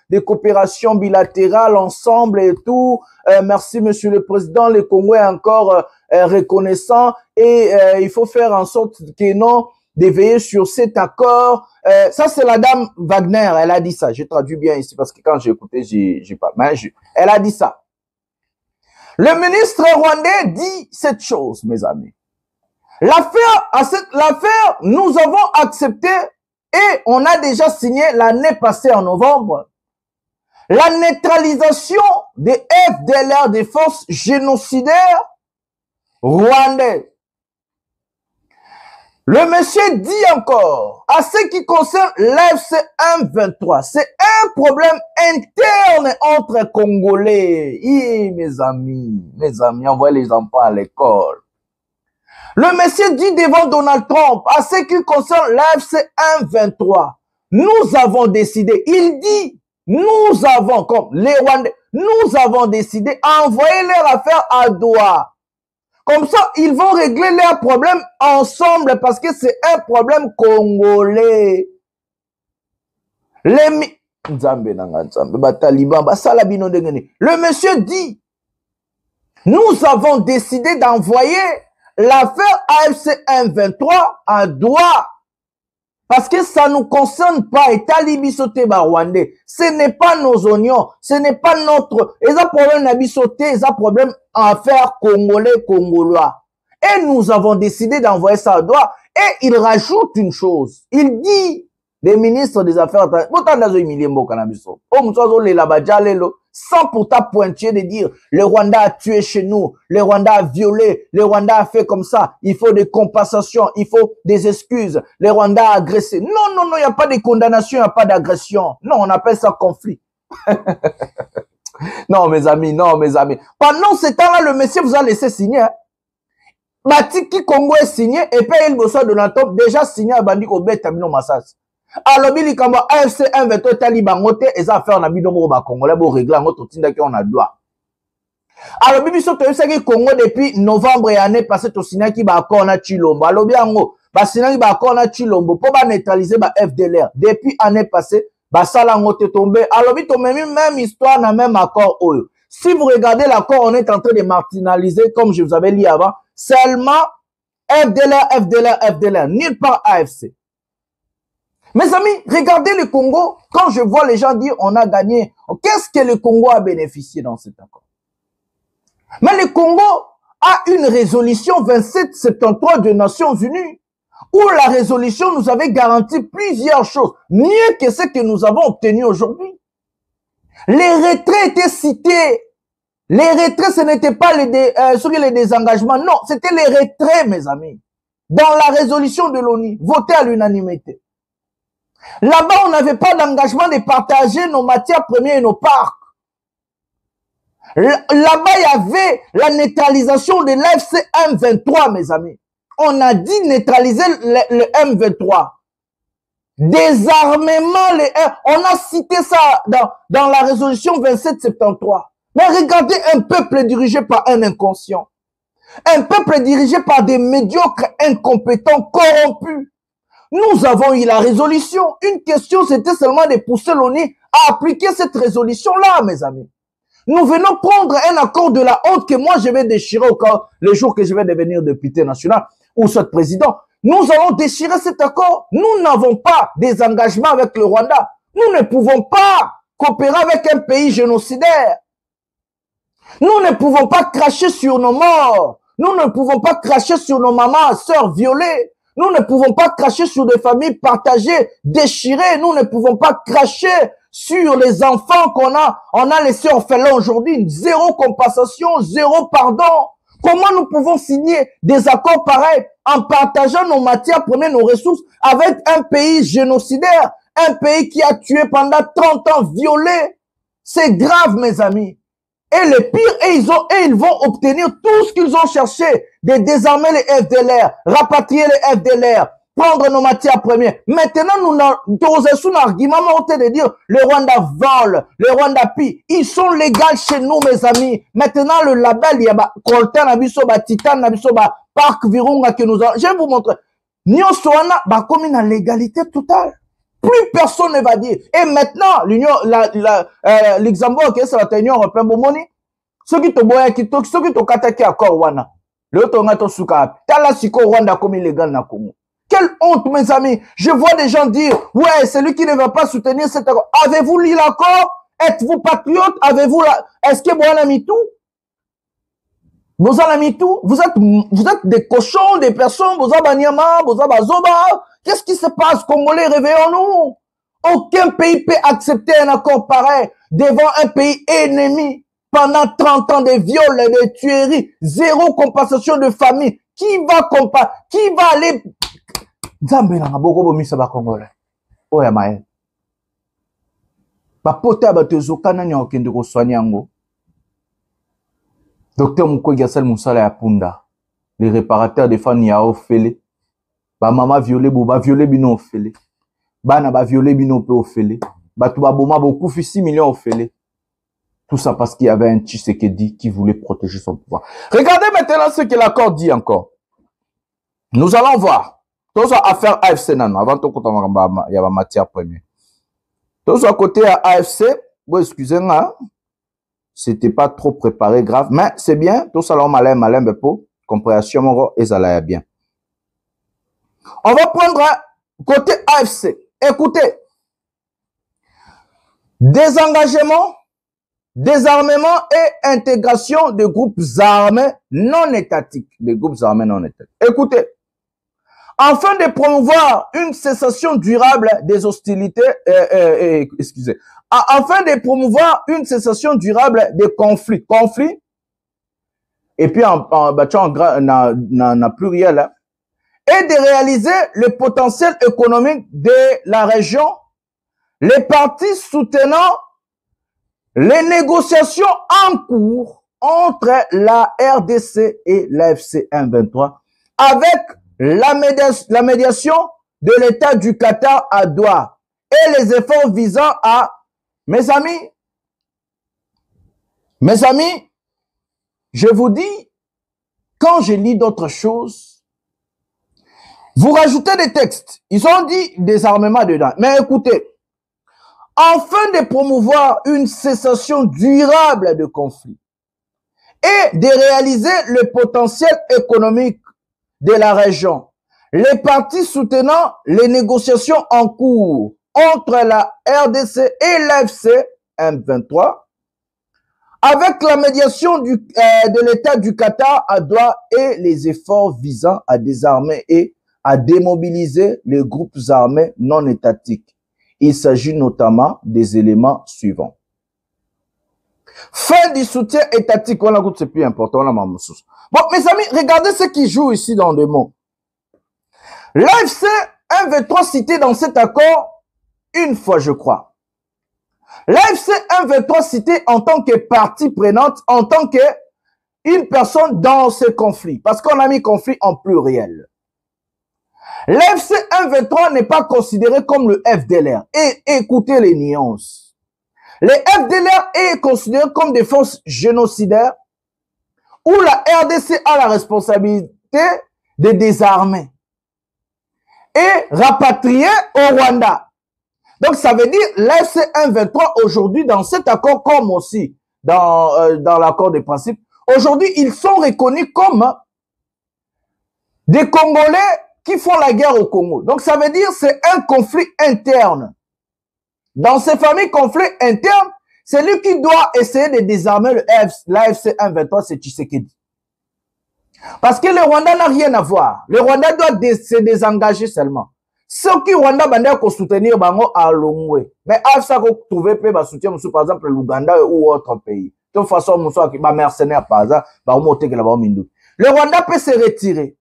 des coopérations bilatérales ensemble et tout. Merci, monsieur le président. Le Congo est encore reconnaissant et il faut faire en sorte que non, de veiller sur cet accord. Ça, c'est la dame Wagner. Elle a dit ça. Je traduis bien ici parce que quand j'ai écouté, j'ai pas. Mais elle a dit ça. Le ministre rwandais dit cette chose, mes amis. L'affaire, nous avons accepté et on a déjà signé l'année passée en novembre la neutralisation des FDLR, des forces génocidaires rwandaises. Le monsieur dit encore, à ce qui concerne l'AFC M23, c'est un problème interne entre Congolais. Mes amis, envoyez les enfants à l'école. Le monsieur dit devant Donald Trump, à ce qui concerne l'AFC M23, nous avons décidé, il dit, nous avons, comme les Rwandais, nous avons décidé d'envoyer leur affaire à Doha. Comme ça, ils vont régler leurs problèmes ensemble parce que c'est un problème congolais. Le monsieur dit, nous avons décidé d'envoyer l'affaire AFC M23 à Doha. Parce que ça ne nous concerne pas. Et Talibisoté Rwandais. Ce n'est pas nos oignons. Ce n'est pas notre. Et ça problème n'abisoté. Et ça problème en affaires congolais. Et nous avons décidé d'envoyer ça à Doha. Et il rajoute une chose. Il dit, les ministres des Affaires étrangères, sans pourtant pointer de dire, le Rwanda a tué chez nous, le Rwanda a violé, le Rwanda a fait comme ça, il faut des compensations, il faut des excuses, le Rwanda a agressé. Non, il n'y a pas de condamnation, il n'y a pas d'agression. Non, on appelle ça conflit. Non, mes amis. Pendant ce temps-là, le monsieur vous a laissé signer. Batiki Congo est signé, et puis il bosse de l'antop déjà signé à Bandi Obet Tabino Massas. Alors, il y a AFC 1-23 Taliban, et ça fait un habit de Mouba Congolais pour régler un autre tinda qui on a droit. Alors, Bibi Soto, c'est Congo depuis novembre et année passée, au Sina qui va accord na Chilombo. Alors, bien, Sina qui va accord na Chilombo pour neutraliser ba FDLR. Depuis année passée, ça l'a tombé. Alors, même histoire, na même accord. Si vous regardez l'accord, on est en train de marginaliser, comme je vous avais dit avant, seulement FDLR, nulle part AFC. Mes amis, regardez le Congo. Quand je vois les gens dire on a gagné, qu'est-ce que le Congo a bénéficié dans cet accord? Mais le Congo a une résolution 2773 des Nations Unies où la résolution nous avait garanti plusieurs choses, mieux que ce que nous avons obtenu aujourd'hui. Les retraits étaient cités. Les retraits, ce n'était pas les désengagements. Non, c'était les retraits, mes amis. Dans la résolution de l'ONU, votée à l'unanimité. Là-bas, on n'avait pas d'engagement de partager nos matières premières et nos parcs. Là-bas, il y avait la neutralisation de l'AFC M23, mes amis. On a dit neutraliser le M23. Désarmement, on a cité ça dans la résolution 2773. Mais regardez un peuple dirigé par un inconscient. Un peuple dirigé par des médiocres, incompétents, corrompus. Nous avons eu la résolution. Une question, c'était seulement de pousser l'ONU à appliquer cette résolution-là, mes amis. Nous venons prendre un accord de la honte que moi, je vais déchirer au cas, le jour que je vais devenir député national ou soit président. Nous allons déchirer cet accord. Nous n'avons pas des engagements avec le Rwanda. Nous ne pouvons pas coopérer avec un pays génocidaire. Nous ne pouvons pas cracher sur nos morts. Nous ne pouvons pas cracher sur nos mamans, sœurs violées. Nous ne pouvons pas cracher sur des familles partagées, déchirées. Nous ne pouvons pas cracher sur les enfants qu'on a laissés orphelins aujourd'hui. Zéro compensation, zéro pardon. Comment nous pouvons signer des accords pareils en partageant nos matières premières, nos ressources avec un pays génocidaire, un pays qui a tué pendant 30 ans, violé? C'est grave, mes amis. Et le pire, ils vont obtenir tout ce qu'ils ont cherché, de désarmer les FDLR, rapatrier les FDLR, prendre nos matières premières. Maintenant, nous avons un argument de dire le Rwanda vole, le Rwanda pille. Ils sont légaux chez nous, mes amis. Maintenant, le label, il y a Coltan, Nabisoba, Titan, Nabisoba, Parc Virunga que nous avons. Je vais vous montrer. Nyoswana, comme une légalité totale. Plus personne ne va dire. Et maintenant, l'exemple, c'est la Union européenne, ceux qui te boyent, ceux qui te kataki à Korwana, le Tongato Souka, Tala Siko Rwanda comme illégal na Congo. Quelle honte, mes amis. Je vois des gens dire, ouais, c'est lui qui ne va pas soutenir cet accord. Avez-vous lu l'accord? Êtes-vous patriote? Avez-vous est-ce que vous en avez mis tout? Vous en avez mis tout? Vous êtes des cochons, des personnes, vous avez Nyama, vous avez Zoba. Qu'est-ce qui se passe, Congolais? Réveillons-nous. Aucun pays peut accepter un accord pareil devant un pays ennemi. Pendant 30 ans de viols et de tueries, zéro compensation de famille. Qui va aller? Nzambe na boko bomisa ba Congolais. Oya maye. Ba pota ba tezoka na nyo kende ko soigner ngo. Docteur Mukwege Asel Musala ya Punda. Les réparateurs de fan ya ofele. Ba mama violé ba violé bino ofele. Bana ba violé bino pe ofele. Ba tuba boma beaucoup 6 millions ofele. Tout ça parce qu'il y avait un Tshisekedi qui voulait protéger son pouvoir. Regardez maintenant ce que l'accord dit encore. Nous allons voir. Tout ça affaire AFC nano. Avant tout, il y a ma matière première. Tout ça côté à AFC, bon, excusez-moi, c'était pas trop préparé, grave, mais c'est bien. Tout ça là, malin, bepo, compréhension, mon et ça là, bien. On va prendre côté AFC. Écoutez. Désengagement, désarmement et intégration de groupes armés non étatiques. Des groupes armés non étatiques. Écoutez. Afin de promouvoir une cessation durable des hostilités, afin de promouvoir une cessation durable des conflits, et puis en pluriel, hein, et de réaliser le potentiel économique de la région, les partis soutenant les négociations en cours entre la RDC et l'AFC M23 avec la médiation de l'État du Qatar à Doha et les efforts visant à... Mes amis, je vous dis, quand je lis d'autres choses, vous rajoutez des textes. Ils ont dit désarmement dedans. Mais écoutez, afin de promouvoir une cessation durable de conflit et de réaliser le potentiel économique de la région, les partis soutenant les négociations en cours entre la RDC et l'AFC M23, avec la médiation de l'État du Qatar à Doha et les efforts visant à désarmer et à démobiliser les groupes armés non étatiques. Il s'agit notamment des éléments suivants. Fin du soutien étatique. Voilà, c'est plus important. Bon, mes amis, regardez ce qui joue ici dans des mots. L'AFC M23 cité dans cet accord une fois, je crois. L'AFC M23 cité en tant que partie prenante, en tant que une personne dans ce conflit. Parce qu'on a mis conflit en pluriel. L'AFC M23 n'est pas considéré comme le FDLR. Et écoutez les nuances. Les FDLR est considéré comme des forces génocidaires où la RDC a la responsabilité de désarmer et rapatrier au Rwanda. Donc, ça veut dire l'AFC M23 aujourd'hui, dans cet accord, comme aussi dans l'accord de principe, aujourd'hui, ils sont reconnus comme des Congolais qui font la guerre au Congo. Donc, ça veut dire c'est un conflit interne. Dans ces familles conflits internes, c'est lui qui doit essayer de désarmer l'AFC M23, c'est Tshisekedi. Parce que le Rwanda n'a rien à voir. Le Rwanda doit se désengager seulement. Ceux qui Rwanda bandent qu'on soutenir bango à Longwe. Mais AFSA qu'on trouve peut soutien par exemple l'Ouganda ou autre pays. De toute façon, nous sommes mercenaires par exemple, le Rwanda peut se retirer.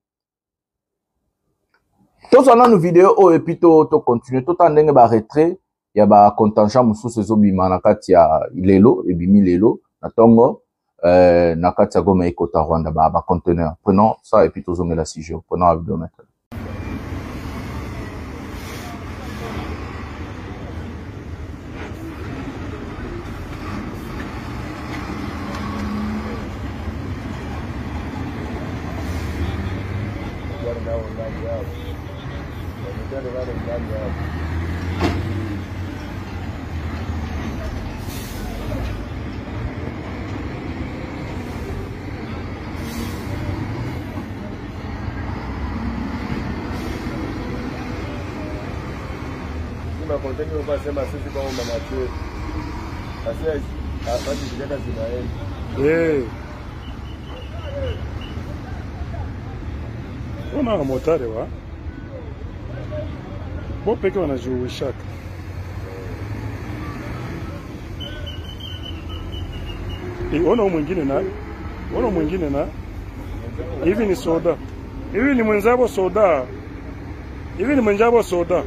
Tout ça dans nos vidéos et puis tout continuer. Tout en dingue retrait, il y a contingent musu sezobi manakati ya lelo et bimi lelo na tongo nakati ya goma ekota Rwanda ba conteneur. Prenons ça et puis tout zomela sijo. Prenons la vidéo maintenant. Ona motare wa bo peke wanajuishaka ona mwingine na hivi ni soda, hivi ni mwenzabo soda, hivi ni mwenzabo soda,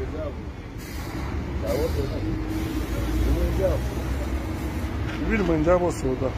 hivi ni mwenzabo soda.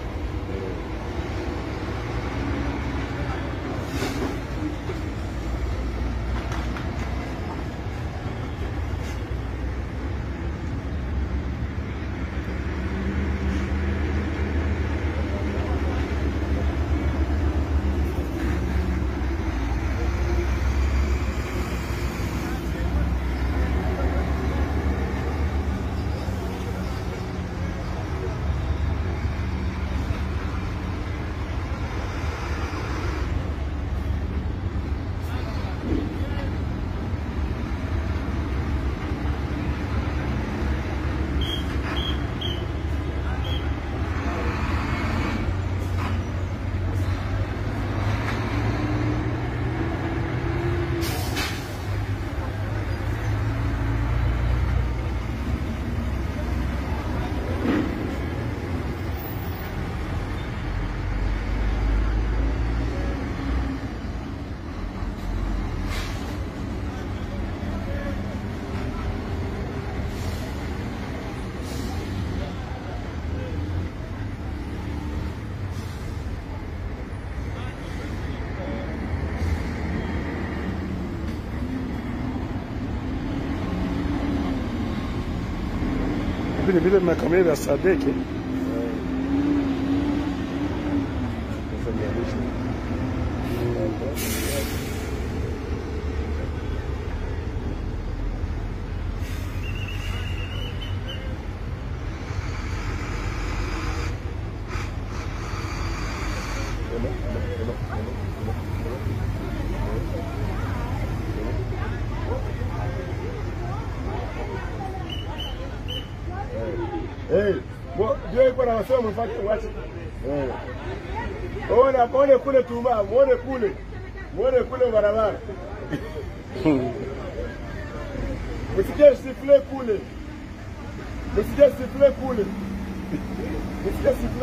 Vile makamera ya Sadeke Dieu iko na wasema mfanye wache. Muone kule tuma, muone kule barabara. Msikie sifle kule. Msikie sifle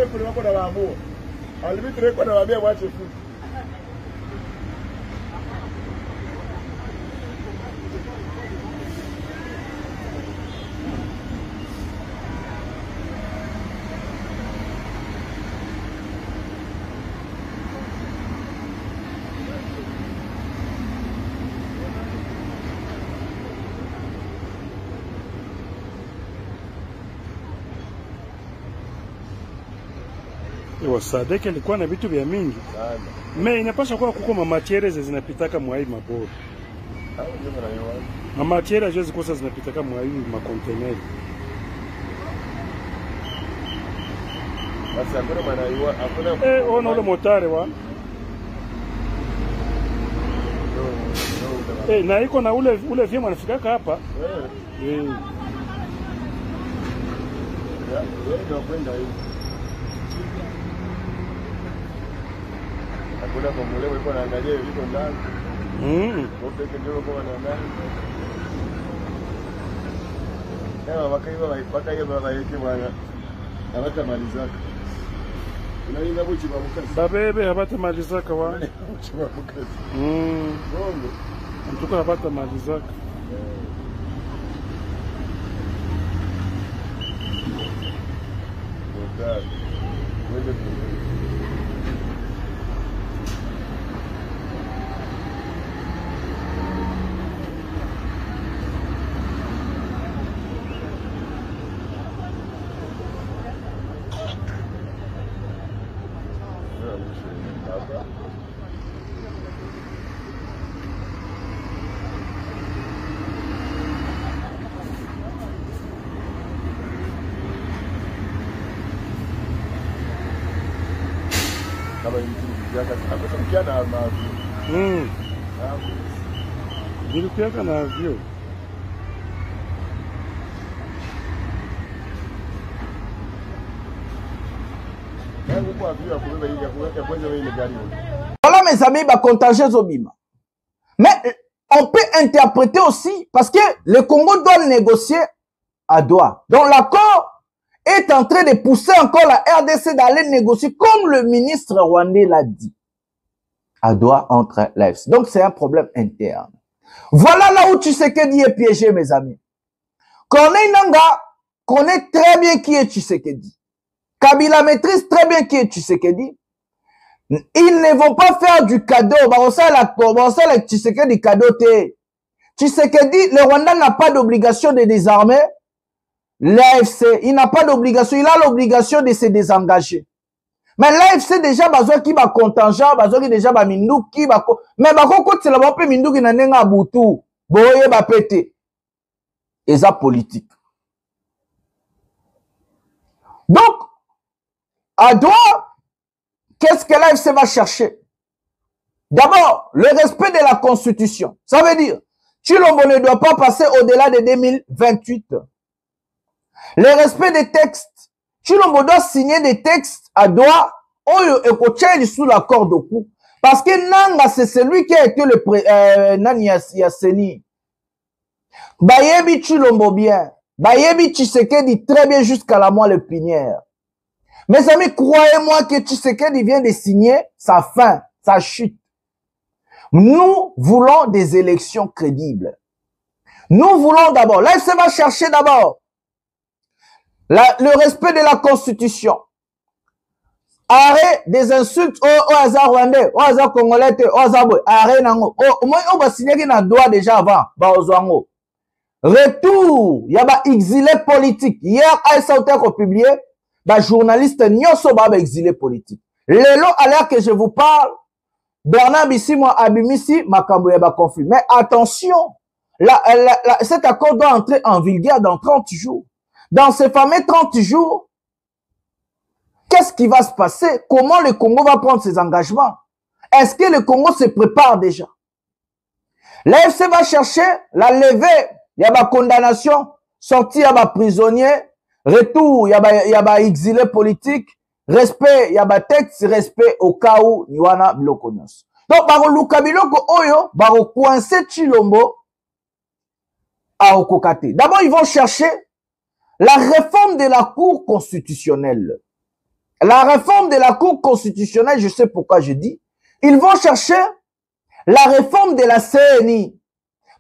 kule wako na waamua. Alibitre iko na waambia wache futi. Ewa Sadek ilikuwa na vitu vya mingi. Me inapaswa kuwa kuko mamatiere zinapitaka mwa hii maboro. Mamatiere haziwezi kosa zinapitaka mwa hii makonteneri. Basi hakuna manaiwa, hakuna Ona ule motare wa. Na iko na ule vyema anafikaka hapa. Ndio kwenda hivi. Hakuna kwa mule yuko anaangalia yuko ndani. Wote ndio kwa ndani. Wakaiba baba yake bwana. Habata malizaka. Unainga buchi bamukazi. Babebe habata malizaka wa. Buchi bamukazi. Bongo. Mtuko habata malizaka. Ndio. Wewe Nilikuwa na avio. Voilà mes amis, bah contagieux Zobima. Mais on peut interpréter aussi parce que le Congo doit négocier à Doha. Donc l'accord est en train de pousser encore la RDC d'aller négocier comme le ministre rwandais l'a dit. À Doha entre l'AFC. Donc c'est un problème interne. Voilà là où Tshisekedi est piégé mes amis. Corneille Nangaa connaît très bien qui est Tshisekedi. Kabila maîtrise très bien qui est Tshisekedi. Ils ne vont pas faire du cadeau. La Tshisekedi cadeau. Tshisekedi, le Rwanda n'a pas d'obligation de désarmer l'AFC. Il n'a pas d'obligation. Il a l'obligation de se désengager. Mais l'AFC déjà besoin qui va contingent, besoin qui déjà va mindou qui va mais quand c'est là bas mindou qui n'a n'enga boutou, boye ba pété. Et ça politique. Donc à Doha, qu'est-ce que l'AFC va chercher? D'abord, le respect de la Constitution. Ça veut dire, Tshilombo ne doit pas passer au-delà de 2028. Le respect des textes. Tshilombo doit signer des textes à Doha, Oyo et sous l'accord de coup. Parce que Nanga, c'est celui qui a été le Nani Yasseni. Bayebi Tshilombo bien. Bayebi Tshisekedi très bien jusqu'à la moelle épinière. Mes amis, croyez-moi que Tshisekedi vient de signer sa fin, sa chute. Nous voulons des élections crédibles. Nous voulons d'abord, l'AFC va chercher d'abord le respect de la Constitution. Arrêt des insultes au hasard rwandais, au hasard congolais, au hasard boy. Arrêt nango. Au moins, on va signer qu'il a droit déjà avant. Retour. Il y a ba exilé politique. Hier, Aïssa Outek a publié, ba journaliste Nyoso ba exilé politique. Lelo, à l'heure que je vous parle, Bernard Bissi, moi, Abimisi, Makambo Yaba conflit. Mais attention, cet accord doit entrer en vigueur dans 30 jours. Dans ces fameux 30 jours, qu'est-ce qui va se passer? Comment le Congo va prendre ses engagements? Est-ce que le Congo se prépare déjà? L'AFC va chercher la levée, il y a ma condamnation, sortie, il y a ma prisonnier, retour, il y a ma exilé politique, respect, il y a ma texte, respect au cas où il y a bloconios. Donc, baro lukabiloko oyo, baro coincer Tshilombo à Okokate. D'abord, ils vont chercher la réforme de la Cour constitutionnelle. La réforme de la Cour constitutionnelle, je sais pourquoi je dis, ils vont chercher la réforme de la CENI.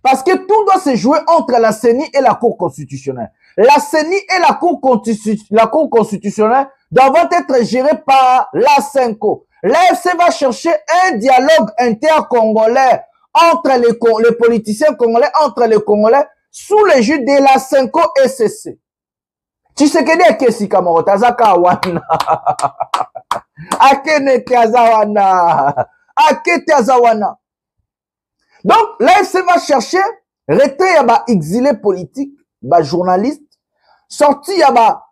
Parce que tout doit se jouer entre la CENI et la Cour constitutionnelle. La CENI et la Cour constitutionnelle doivent être gérées par la CENCO. L'AFC va chercher un dialogue inter-congolais entre les politiciens congolais, entre les Congolais, sous le jus de la CENCO SCC. Tshisekedi Ekesi Kamorota Zaka Wana. Akene Kazawana. Akete Azawana. Donc, l'AFC va chercher, retrait à ba exilé politique, ba journaliste, sorti à ba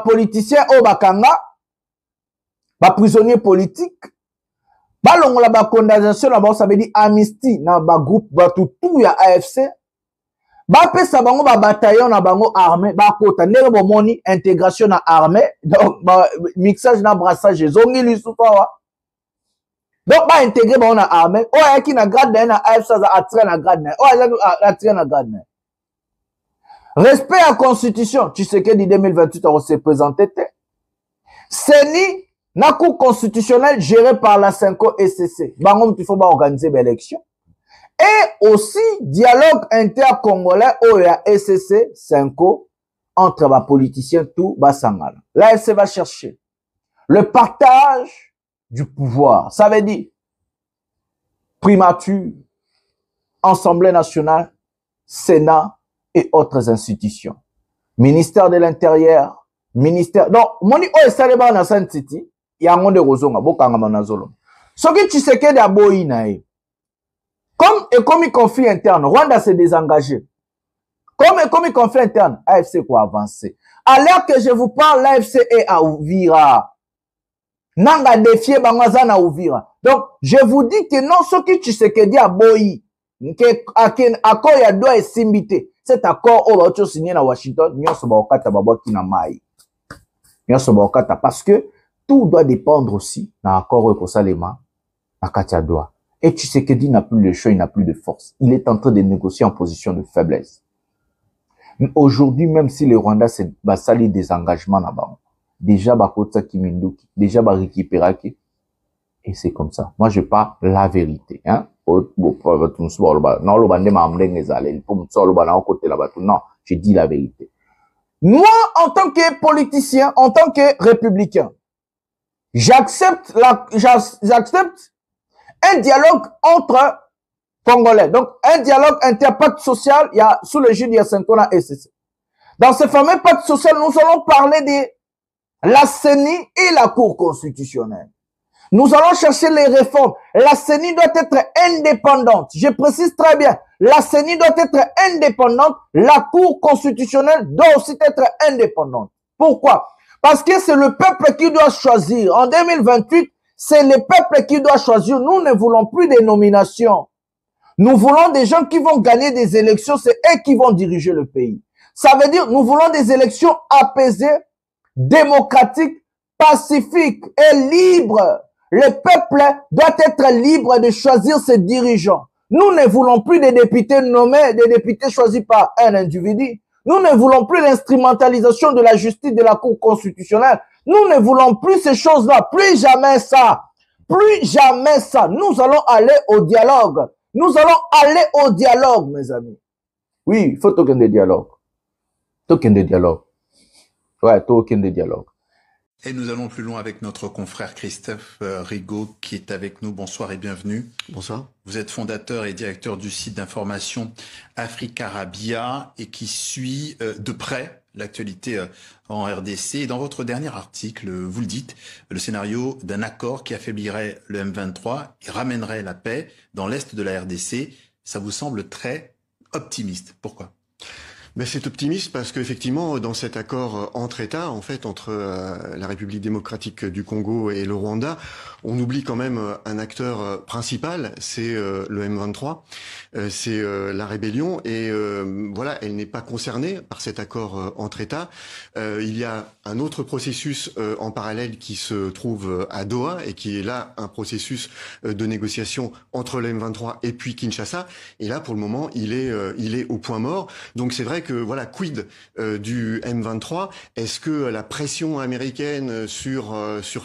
politicien au bakanga, ba prisonnier politique, ba longola ba condamnation là ça veut dire amnistie na ba groupe ba tout ya AFC, ba pesa bango ba bataillon na bango armée, ba kota ndenge bomoni intégration na armée, donc ba mixage na brassage zongi lisufa. Donc, ba intégrer ba on a armée. Oh, y'a qui na grade na AFC ça attiré na grade na. Oh, y'a attiré na grade na. Respect à la constitution. Tu sais que dit 2028 on s'est présenté. CENI, na cour constitutionnelle géré par la 5O SCC. Bangom, il faut pas organiser l'élection. Et aussi, dialogue inter-congolais, oh, y'a SCC, 5O, entre les politiciens, tout, basangala. L'AFC va chercher le partage du pouvoir. Ça veut dire primature, Assemblée nationale, Sénat et autres institutions. Ministère de l'Intérieur, ministère... Donc, moni o esaleba na San City, il y a un monde de rozonga, bokanga manazolo. Ce que tu sais que d'abord inae. Comme il conflit interne, Rwanda s'est désengagé. Comme il conflit interne, AFC quoi avancer. À l'heure que je vous parle, l'AFC est à Ouvira. Nanga défier bangaza na Ouvira. Donc, je vous dis que non, ce que tu sais que dit à Boyi, que accord ya doit simbité. Cet accord, on va signer à Washington, nyonso ba okata babo ki na mai. Nyonso ba okata parce que tout doit dépendre aussi d'un accord ekosalema na katia doit. Et tu sais que dit n'a plus le choix, il n'a plus de force. Il est en train de négocier en position de faiblesse. Aujourd'hui, même si le Rwanda s'est basali des engagements là-bas, déjà bakota kiminduki, déjà ba récupéraki, et c'est comme ça. Moi je parle la vérité, hein. Non, je dis la vérité. Moi, en tant que politicien, en tant que républicain, j'accepte un dialogue entre Congolais. Donc, un dialogue interpacte social, il y a sous le jeu de Saint-Ona et SCC. Dans ce fameux pacte social, nous allons parler de la CENI et la Cour constitutionnelle. Nous allons chercher les réformes. La CENI doit être indépendante. Je précise très bien. La CENI doit être indépendante. La Cour constitutionnelle doit aussi être indépendante. Pourquoi? Parce que c'est le peuple qui doit choisir. En 2028, c'est le peuple qui doit choisir. Nous ne voulons plus des nominations. Nous voulons des gens qui vont gagner des élections. C'est eux qui vont diriger le pays. Ça veut dire, nous voulons des élections apaisées, démocratiques, pacifiques et libres. Le peuple doit être libre de choisir ses dirigeants. Nous ne voulons plus des députés nommés, des députés choisis par un individu. Nous ne voulons plus l'instrumentalisation de la justice de la Cour constitutionnelle. Nous ne voulons plus ces choses-là. Plus jamais ça. Plus jamais ça. Nous allons aller au dialogue. Nous allons aller au dialogue, mes amis. Oui, il faut token de dialogue. Token de dialogue. Ouais, token de dialogue. Et nous allons plus loin avec notre confrère Christophe Rigaud qui est avec nous. Bonsoir et bienvenue. Bonsoir. Vous êtes fondateur et directeur du site d'information Africarabia et qui suit de près l'actualité en RDC. Et dans votre dernier article, vous le dites, le scénario d'un accord qui affaiblirait le M23 et ramènerait la paix dans l'est de la RDC, ça vous semble très optimiste. Pourquoi ? Ben c'est optimiste parce qu'effectivement, dans cet accord entre États, en fait, entre la République démocratique du Congo et le Rwanda, on oublie quand même un acteur principal, c'est le M23, c'est la rébellion, et voilà, elle n'est pas concernée par cet accord entre États. Il y a un autre processus en parallèle qui se trouve à Doha et qui est là un processus de négociation entre le M23 et puis Kinshasa. Et là, pour le moment, il est au point mort. Donc c'est vrai que voilà, quid du M23? Est-ce que la pression américaine sur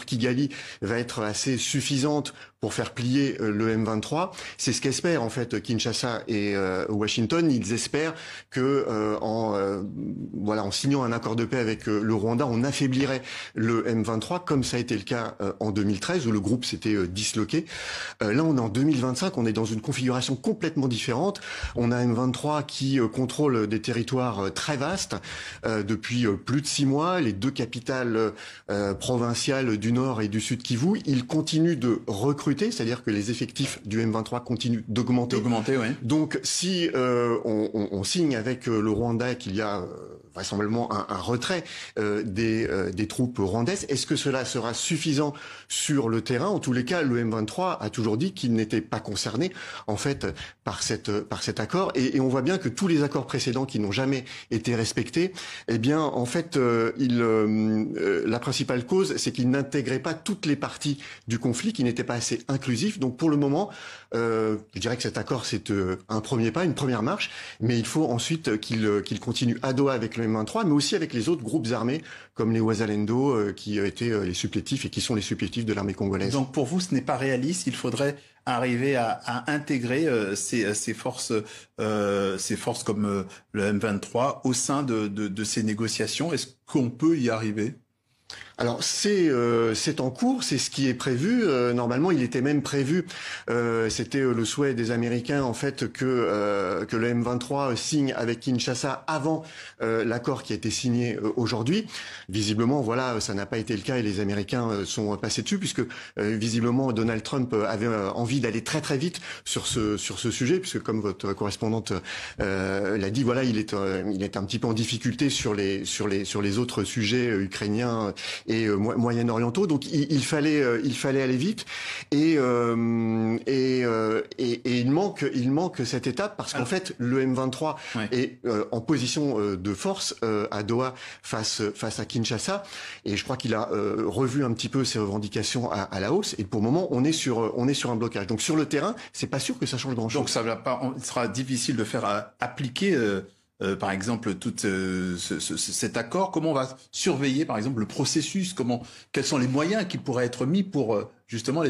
Kigali va être assez suffisante pour faire plier le M23. C'est ce qu'espèrent en fait Kinshasa et Washington. Ils espèrent que en signant un accord de paix avec le Rwanda, on affaiblirait le M23 comme ça a été le cas en 2013 où le groupe s'était disloqué. Là, on est en 2025, on est dans une configuration complètement différente. On a un M23 qui contrôle des territoires très vastes depuis plus de 6 mois. Les 2 capitales provinciales du Nord et du Sud Kivu. Il continue de recruter, c'est-à-dire que les effectifs du M23 continuent d'augmenter. Ouais. Donc, si on signe avec le Rwanda qu'il y a vraisemblablement un retrait des troupes rwandaises, est-ce que cela sera suffisant sur le terrain? En tous les cas, le M23 a toujours dit qu'il n'était pas concerné en fait par cet accord, et on voit bien que tous les accords précédents qui n'ont jamais été respectés, eh bien en fait la principale cause, c'est qu'ils n'intégraient pas toutes les parties du conflit, qui n'étaient pas assez inclusifs. Donc pour le moment, je dirais que cet accord c'est un premier pas, une première marche, mais il faut ensuite qu'il continue à Doha avec le M23, mais aussi avec les autres groupes armés comme les Wazalendo qui étaient les supplétifs et qui sont les supplétifs de l'armée congolaise. Donc pour vous, ce n'est pas réaliste. Il faudrait arriver à intégrer ces forces comme le M23 au sein de ces négociations. Est-ce qu'on peut y arriver? Alors c'est en cours, c'est ce qui est prévu. Normalement, il était même prévu. C'était le souhait des Américains en fait que le M23 signe avec Kinshasa avant l'accord qui a été signé aujourd'hui. Visiblement, voilà, ça n'a pas été le cas et les Américains sont passés dessus puisque visiblement Donald Trump avait envie d'aller très très vite sur ce sujet, puisque comme votre correspondante l'a dit, voilà, il est un petit peu en difficulté sur les autres sujets ukrainiens et moyen-orientaux, donc il fallait aller vite et il manque cette étape parce qu'en fait le M23 est en position de force à Doha face à Kinshasa, et je crois qu'il a revu un petit peu ses revendications à la hausse, et pour le moment on est sur un blocage. Donc sur le terrain, c'est pas sûr que ça change grand-chose. Donc il sera difficile de faire appliquer par exemple tout cet accord. Comment on va surveiller par exemple le processus? Quels sont les moyens qui pourraient être mis pour justement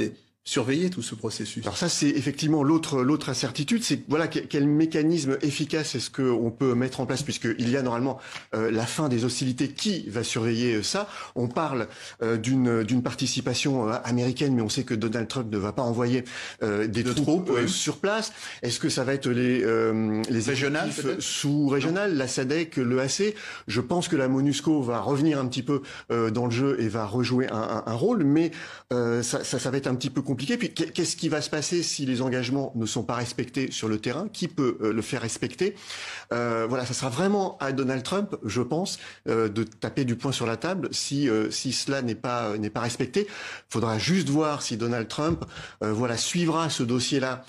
surveiller tout ce processus? Alors ça, c'est effectivement l'autre incertitude, c'est voilà quel mécanisme efficace est-ce qu'on peut mettre en place, puisqu'il y a normalement la fin des hostilités. Qui va surveiller ça? On parle d'une participation américaine, mais on sait que Donald Trump ne va pas envoyer des troupes sur place. Est-ce que ça va être les effectifs sous-régionales, la SADC, le AC? Je pense que la MONUSCO va revenir un petit peu dans le jeu et va rejouer un rôle, mais ça va être un petit peu compliqué. Puis qu'est-ce qui va se passer si les engagements ne sont pas respectés sur le terrain? Qui peut le faire respecter? Voilà, ça sera vraiment à Donald Trump, je pense, de taper du poing sur la table si cela n'est pas respecté. Il faudra juste voir si Donald Trump suivra ce dossier-là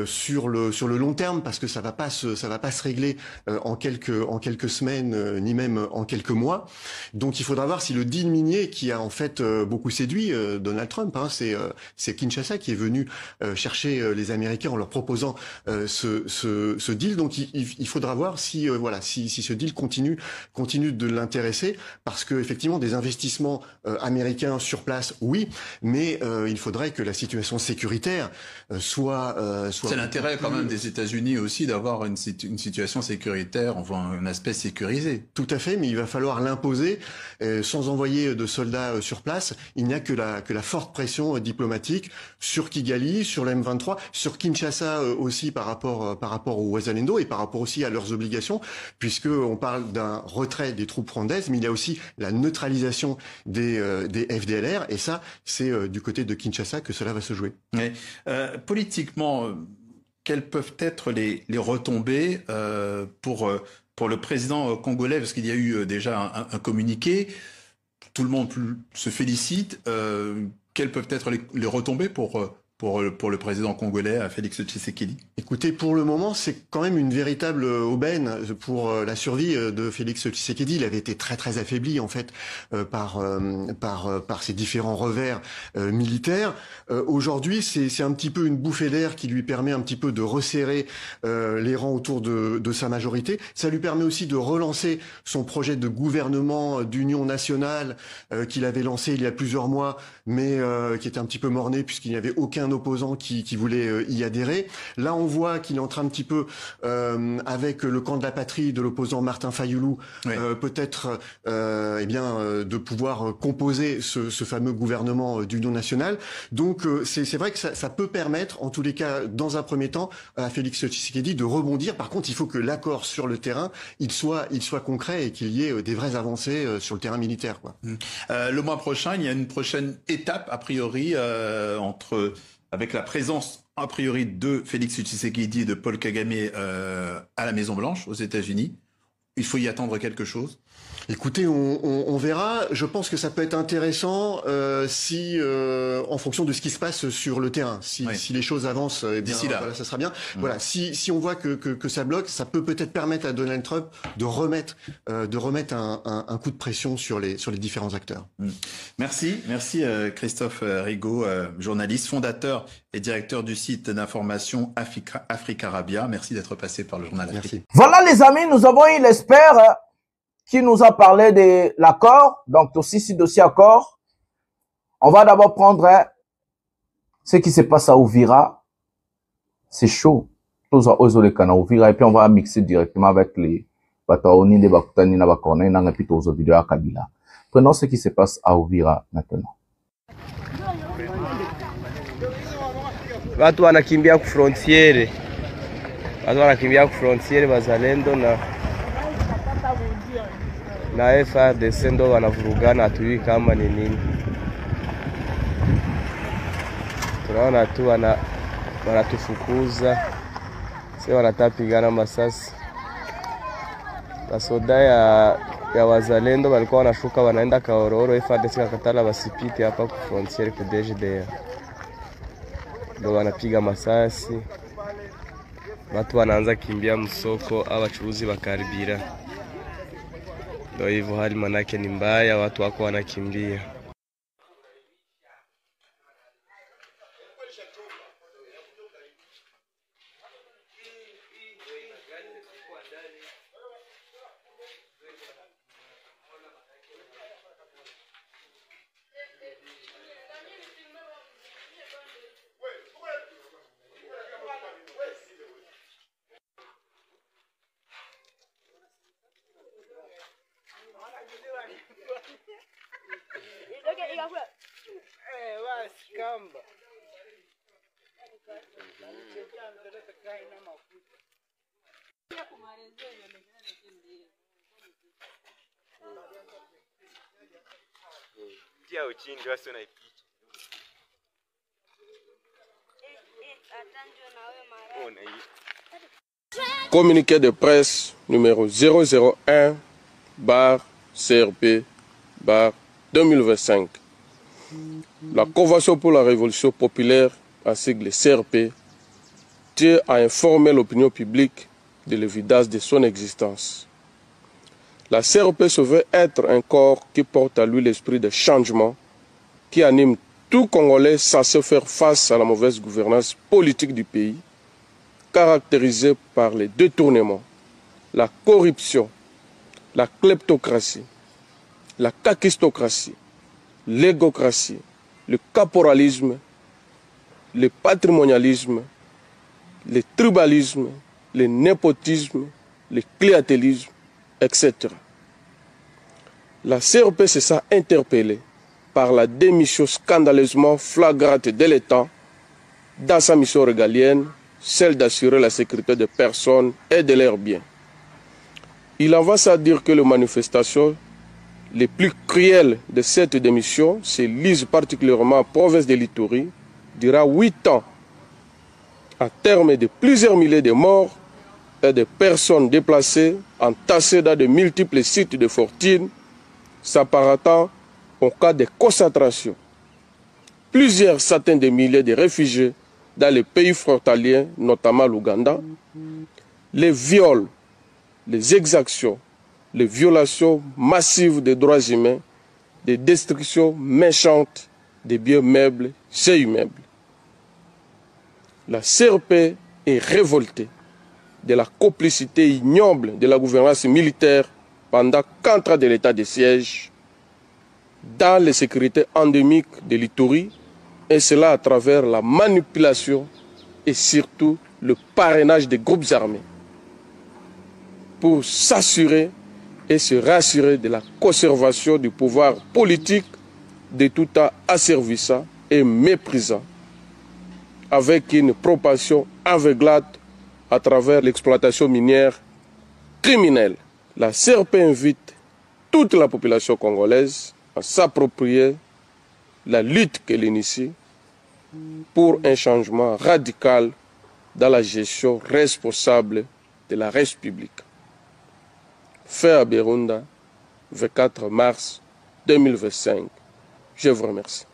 sur le long terme, parce que ça va pas se régler en quelques semaines ni même en quelques mois. Donc il faudra voir si le deal minier qui a en fait beaucoup séduit Donald Trump, c'est Kinshasa qui est venu chercher les Américains en leur proposant ce deal. Donc il faudra voir si ce deal continue de l'intéresser, parce que effectivement des investissements américains sur place, oui, mais il faudrait que la situation sécuritaire soit c'est l'intérêt quand même des États-Unis aussi d'avoir une situation sécuritaire, enfin un aspect sécurisé. Tout à fait, mais il va falloir l'imposer sans envoyer de soldats sur place. Il n'y a que la forte pression diplomatique sur Kigali, sur le M23, sur Kinshasa aussi par rapport aux Wazalendo et par rapport aussi à leurs obligations, puisque on parle d'un retrait des troupes rwandaises, mais il y a aussi la neutralisation des FDLR, et ça c'est du côté de Kinshasa que cela va se jouer. Mais politiquement, quelles peuvent être les retombées pour le président congolais, parce qu'il y a eu déjà un communiqué, tout le monde se félicite. Quelles peuvent être les retombées pour le président congolais, Félix Tshisekedi? Écoutez, pour le moment, c'est quand même une véritable aubaine pour la survie de Félix Tshisekedi. Il avait été très très affaibli en fait par ses différents revers militaires. Aujourd'hui, c'est un petit peu une bouffée d'air qui lui permet un petit peu de resserrer les rangs autour de sa majorité. Ça lui permet aussi de relancer son projet de gouvernement d'union nationale qu'il avait lancé il y a plusieurs mois, mais qui était un petit peu mort-né puisqu'il n'y avait aucun opposant qui voulait y adhérer. Là, on voit qu'il est en train un petit peu, avec le camp de la patrie de l'opposant Martin Fayoulou, peut-être de pouvoir composer ce fameux gouvernement d'union nationale. Donc c'est vrai que ça peut permettre, en tous les cas, dans un premier temps, à Félix Tshisekedi de rebondir. Par contre, il faut que l'accord sur le terrain, il soit concret et qu'il y ait des vraies avancées sur le terrain militaire, quoi. Le mois prochain, il y a une prochaine étape, a priori, avec la présence, a priori, de Félix Tshisekedi et de Paul Kagame à la Maison-Blanche, aux États-Unis. Il faut y attendre quelque chose? Écoutez, on verra. Je pense que ça peut être intéressant en fonction de ce qui se passe sur le terrain. Si les choses avancent, d'ici là, voilà, ça sera bien. Voilà, si on voit que ça bloque, ça peut peut-être permettre à Donald Trump de remettre un coup de pression sur les différents acteurs. Merci Christophe Rigaud, journaliste, fondateur et directeur du site d'information Africarabia. Merci d'être passé par le journal Afrique. Voilà les amis, nous avons eu l'expert qui nous a parlé de l'accord, donc aussi ce dossier accord. On va d'abord prendre ce qui se passe à Uvira. C'est chaud. Tous à Uvira, et puis on va mixer directement avec les Bataoni, les Bakutani, les Bakorne, et puis tous aux vidéos à Kabila. Prenons ce qui se passe à Uvira maintenant. Watu wanakimbia ku frontiere. Watu wanakimbia ku frontiere wazalendo na FARDC ndo wanavurugana, hatujui kama ni nini. Tunaona tu wanatufukuza, sasa wanatapigana masasi. Basoda ya wazalendo walikuwa wanashuka wanaenda Kaororo, FARDC kakatala wasipite hapa ku frontiere ku DGDR. Ndo wanapiga masasi, watu wanaanza kimbia msoko, au wachuuzi wakaribira. Ndio hivyo, hali manake ni mbaya, watu wako wanakimbia. Communiqué de presse numéro 001/CRP/2025. La Convention pour la Révolution populaire, à sigle CRP, tient à informer l'opinion publique de l'évidence de son existence. La CRP se veut être un corps qui porte à lui l'esprit de changement, qui anime tout Congolais censé faire face à la mauvaise gouvernance politique du pays, caractérisée par les détournements, la corruption, la kleptocratie, la kakistocratie, l'égocratie, le caporalisme, le patrimonialisme, le tribalisme, le népotisme, le clientélisme, etc. La CRP se sent interpellée par la démission scandaleusement flagrante de l'État dans sa mission régalienne, celle d'assurer la sécurité des personnes et de leurs biens. Il en va sans dire que les manifestations les plus cruelles de cette démission se lisent particulièrement en province de l'Ituri, durant 8 ans, à terme de plusieurs milliers de morts et de personnes déplacées, entassées dans de multiples sites de fortune, s'apparentant au cas de concentration. Plusieurs centaines de milliers de réfugiés dans les pays frontaliers, notamment l'Ouganda, les viols, les exactions, les violations massives des droits humains, des destructions méchantes des biens meubles et immeubles. La CRP est révoltée de la complicité ignoble de la gouvernance militaire pendant 4 ans de l'état de siège dans les sécurités endémiques de l'Ituri et cela à travers la manipulation et surtout le parrainage des groupes armés pour s'assurer et se rassurer de la conservation du pouvoir politique de tout asservissant et méprisant, avec une propension aveuglade à travers l'exploitation minière criminelle. La CRP invite toute la population congolaise à s'approprier la lutte qu'elle initie pour un changement radical dans la gestion responsable de la République. Fait à Birunda, 24 mars 2025. Je vous remercie.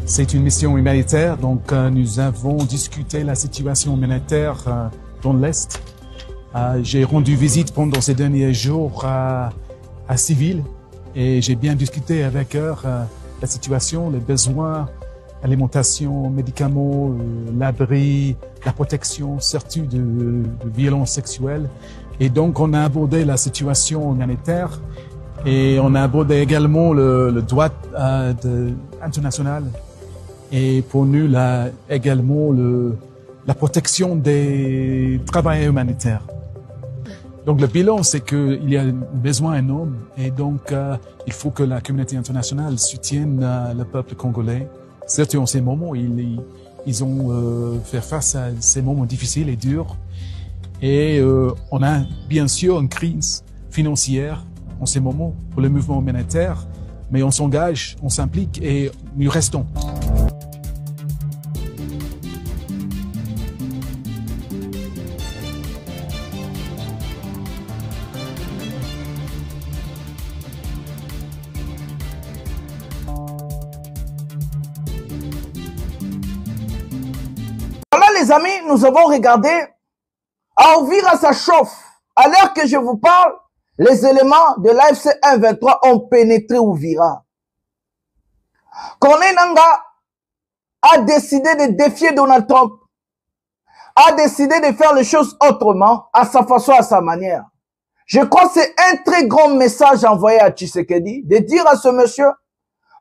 C'est une mission humanitaire, donc nous avons discuté la situation humanitaire dans l'Est. J'ai rendu visite pendant ces derniers jours à Civil et j'ai bien discuté avec eux la situation, les besoins, l'alimentation, médicaments, l'abri, la protection, surtout de violences sexuelles. Et donc on a abordé la situation humanitaire et on a abordé également le droit international. Et pour nous, là, également, la protection des travailleurs humanitaires. Donc, le bilan, c'est qu'il y a besoin énorme et donc, il faut que la communauté internationale soutienne le peuple congolais. Surtout en ces moments, ils ont fait face à ces moments difficiles et durs. Et on a bien sûr une crise financière en ces moments pour le mouvement humanitaire, mais on s'engage, on s'implique et nous restons. Les amis, nous avons regardé à Uvira, ça chauffe. À l'heure que je vous parle, les éléments de l'AFC 123 ont pénétré Uvira. Corneille Nangaa a décidé de défier Donald Trump, a décidé de faire les choses autrement, à sa façon, à sa manière. Je crois que c'est un très grand message envoyé à Tshisekedi, de dire à ce monsieur,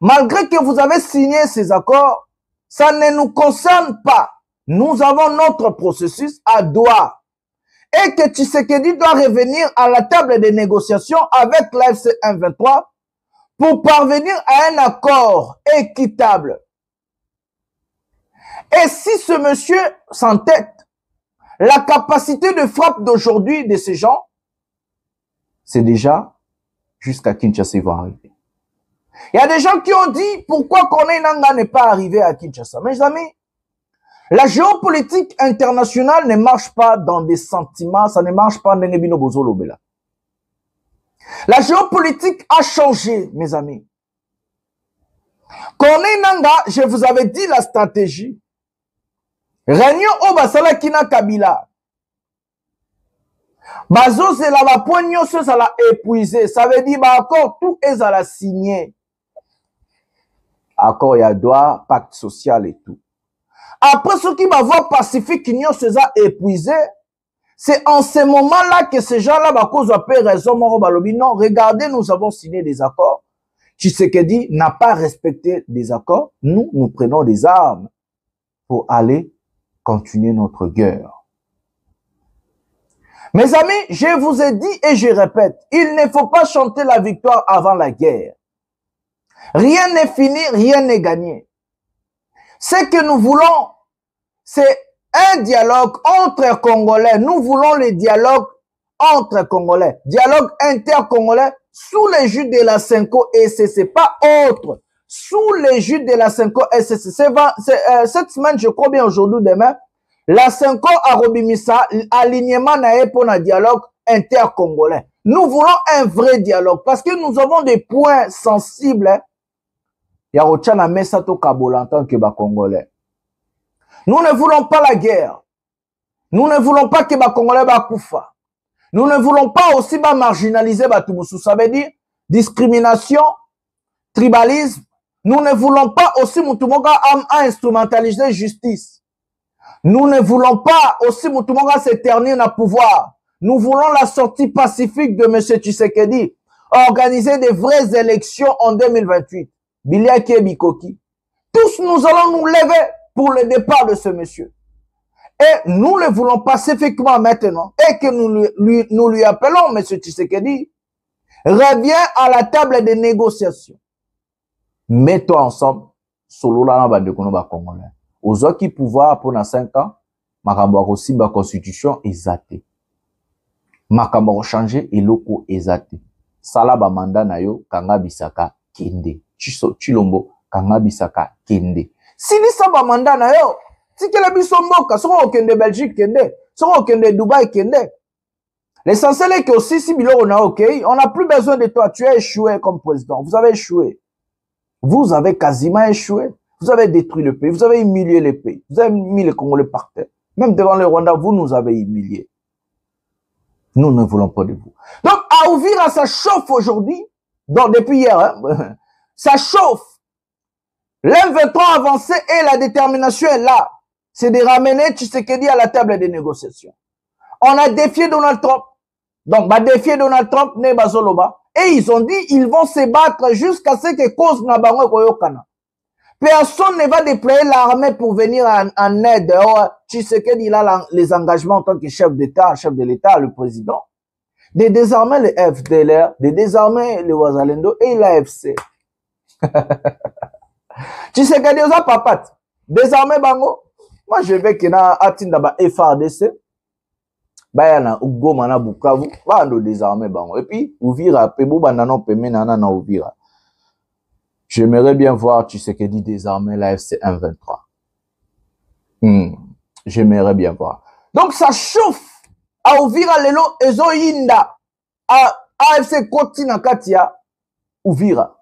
malgré que vous avez signé ces accords, ça ne nous concerne pas. Nous avons notre processus à Doha. Et que Tshisekedi doit revenir à la table des négociations avec l'AFC 123 pour parvenir à un accord équitable. Et si ce monsieur s'entête, la capacité de frappe d'aujourd'hui de ces gens, c'est déjà jusqu'à Kinshasa va arriver. Il y a des gens qui ont dit pourquoi Corneille Nangaa n'est pas arrivé à Kinshasa. Mes amis, la géopolitique internationale ne marche pas dans des sentiments, ça ne marche pas dans les bino bozolobela. La géopolitique a changé, mes amis. Corneille Nangaa, je vous avais dit la stratégie. Réunion au basala kina Kabila. Bazo c'est la bapoigno ça l'a épuisé. Ça veut dire bah accord tout est à la signer. Accord il y a droit, pacte social et tout. Après ce qui va voir Pacifique Union se a épuisé, c'est en ce moment-là que ces gens-là va cause à peu raison moro balobi non, regardez, nous avons signé des accords. Tshisekedi n'a pas respecté des accords. Nous prenons des armes pour aller continuer notre guerre. Mes amis, je vous ai dit et je répète, il ne faut pas chanter la victoire avant la guerre. Rien n'est fini, rien n'est gagné. Ce que nous voulons, c'est un dialogue entre Congolais. Nous voulons le dialogue entre Congolais. Dialogue inter-congolais sous l'égide de la Senko SCC, pas autre. Sous l'égide de la Senko SCC. Cette semaine, je crois bien aujourd'hui, demain, La Senko a Robimisa, alignement na pour un dialogue intercongolais. Nous voulons un vrai dialogue parce que nous avons des points sensibles. Yarochana Mesato Kabola en tant que Congolais. Nous ne voulons pas la guerre. Nous ne voulons pas que les Congolais bakoufa. Nous ne voulons pas aussi marginaliser Batumusu. Ça veut dire discrimination, tribalisme. Nous ne voulons pas aussi Mutumoga instrumentaliser justice. Nous ne voulons pas aussi Mutumoga s'éternir dans le pouvoir. Nous voulons la sortie pacifique de M. Tshisekedi. Organiser des vraies élections en 2028. Biliaki et Bikoki. Tous nous allons nous lever pour le départ de ce monsieur. Et nous ne voulons pas spécifiquement maintenant. Et que nous lui appelons M. Tshisekedi. Reviens à la table des négociations. Mets-toi ensemble. Solo la bande congolais. Aux autres qui pouvoir pour 5 ans, makambo aussi ba constitution exate. Makambo changer et loko exate. Sala ba mandat na yo kanga bisaka kende. Chilombo kanga bisaka kende. Si li sa ba mandat na yo, si que la biso mboka, soko kende Belgique kende, soko kende Dubaï kende. L'essentiel est que aussi si bilo on a OK, on n'a plus besoin de toi, tu as échoué comme président. Vous avez échoué. Vous avez quasiment échoué. Vous avez détruit le pays, vous avez humilié le pays, vous avez mis les Congolais par terre. Même devant le Rwanda, vous nous avez humiliés. Nous ne voulons pas de vous. Donc, à Uvira, ça chauffe aujourd'hui. Donc, depuis hier, hein, ça chauffe. L'M23 avancé et la détermination est là. C'est de ramener Tshisekedi à la table des négociations. On a défié Donald Trump. Donc, bah, défier Donald Trump, ne bazoloba. Et ils ont dit, ils vont se battre jusqu'à ce que cause Nabango Koyokana. Personne ne va déployer l'armée pour venir en aide. Tshisekedi, il a les engagements en tant que chef d'État, chef de l'État, le président, de désarmer le FDLR, de désarmer le Wazalendo et l'AFC. Tshisekedi, osa papat. Désarmer Bango. Moi, je vais qu'il y a Atindaba FRDC. Bayana, Ugoma, na Bukavu. Bando désarmer Bango. Et puis, Uvira, Pebo, Banano, Pemenana, na Uvira. J'aimerais bien voir Tshisekedi désarmer la FC 123. J'aimerais bien voir. Donc ça chauffe. À Uvira lelo ezo yinda. À AFC Kotina Katia Uvira.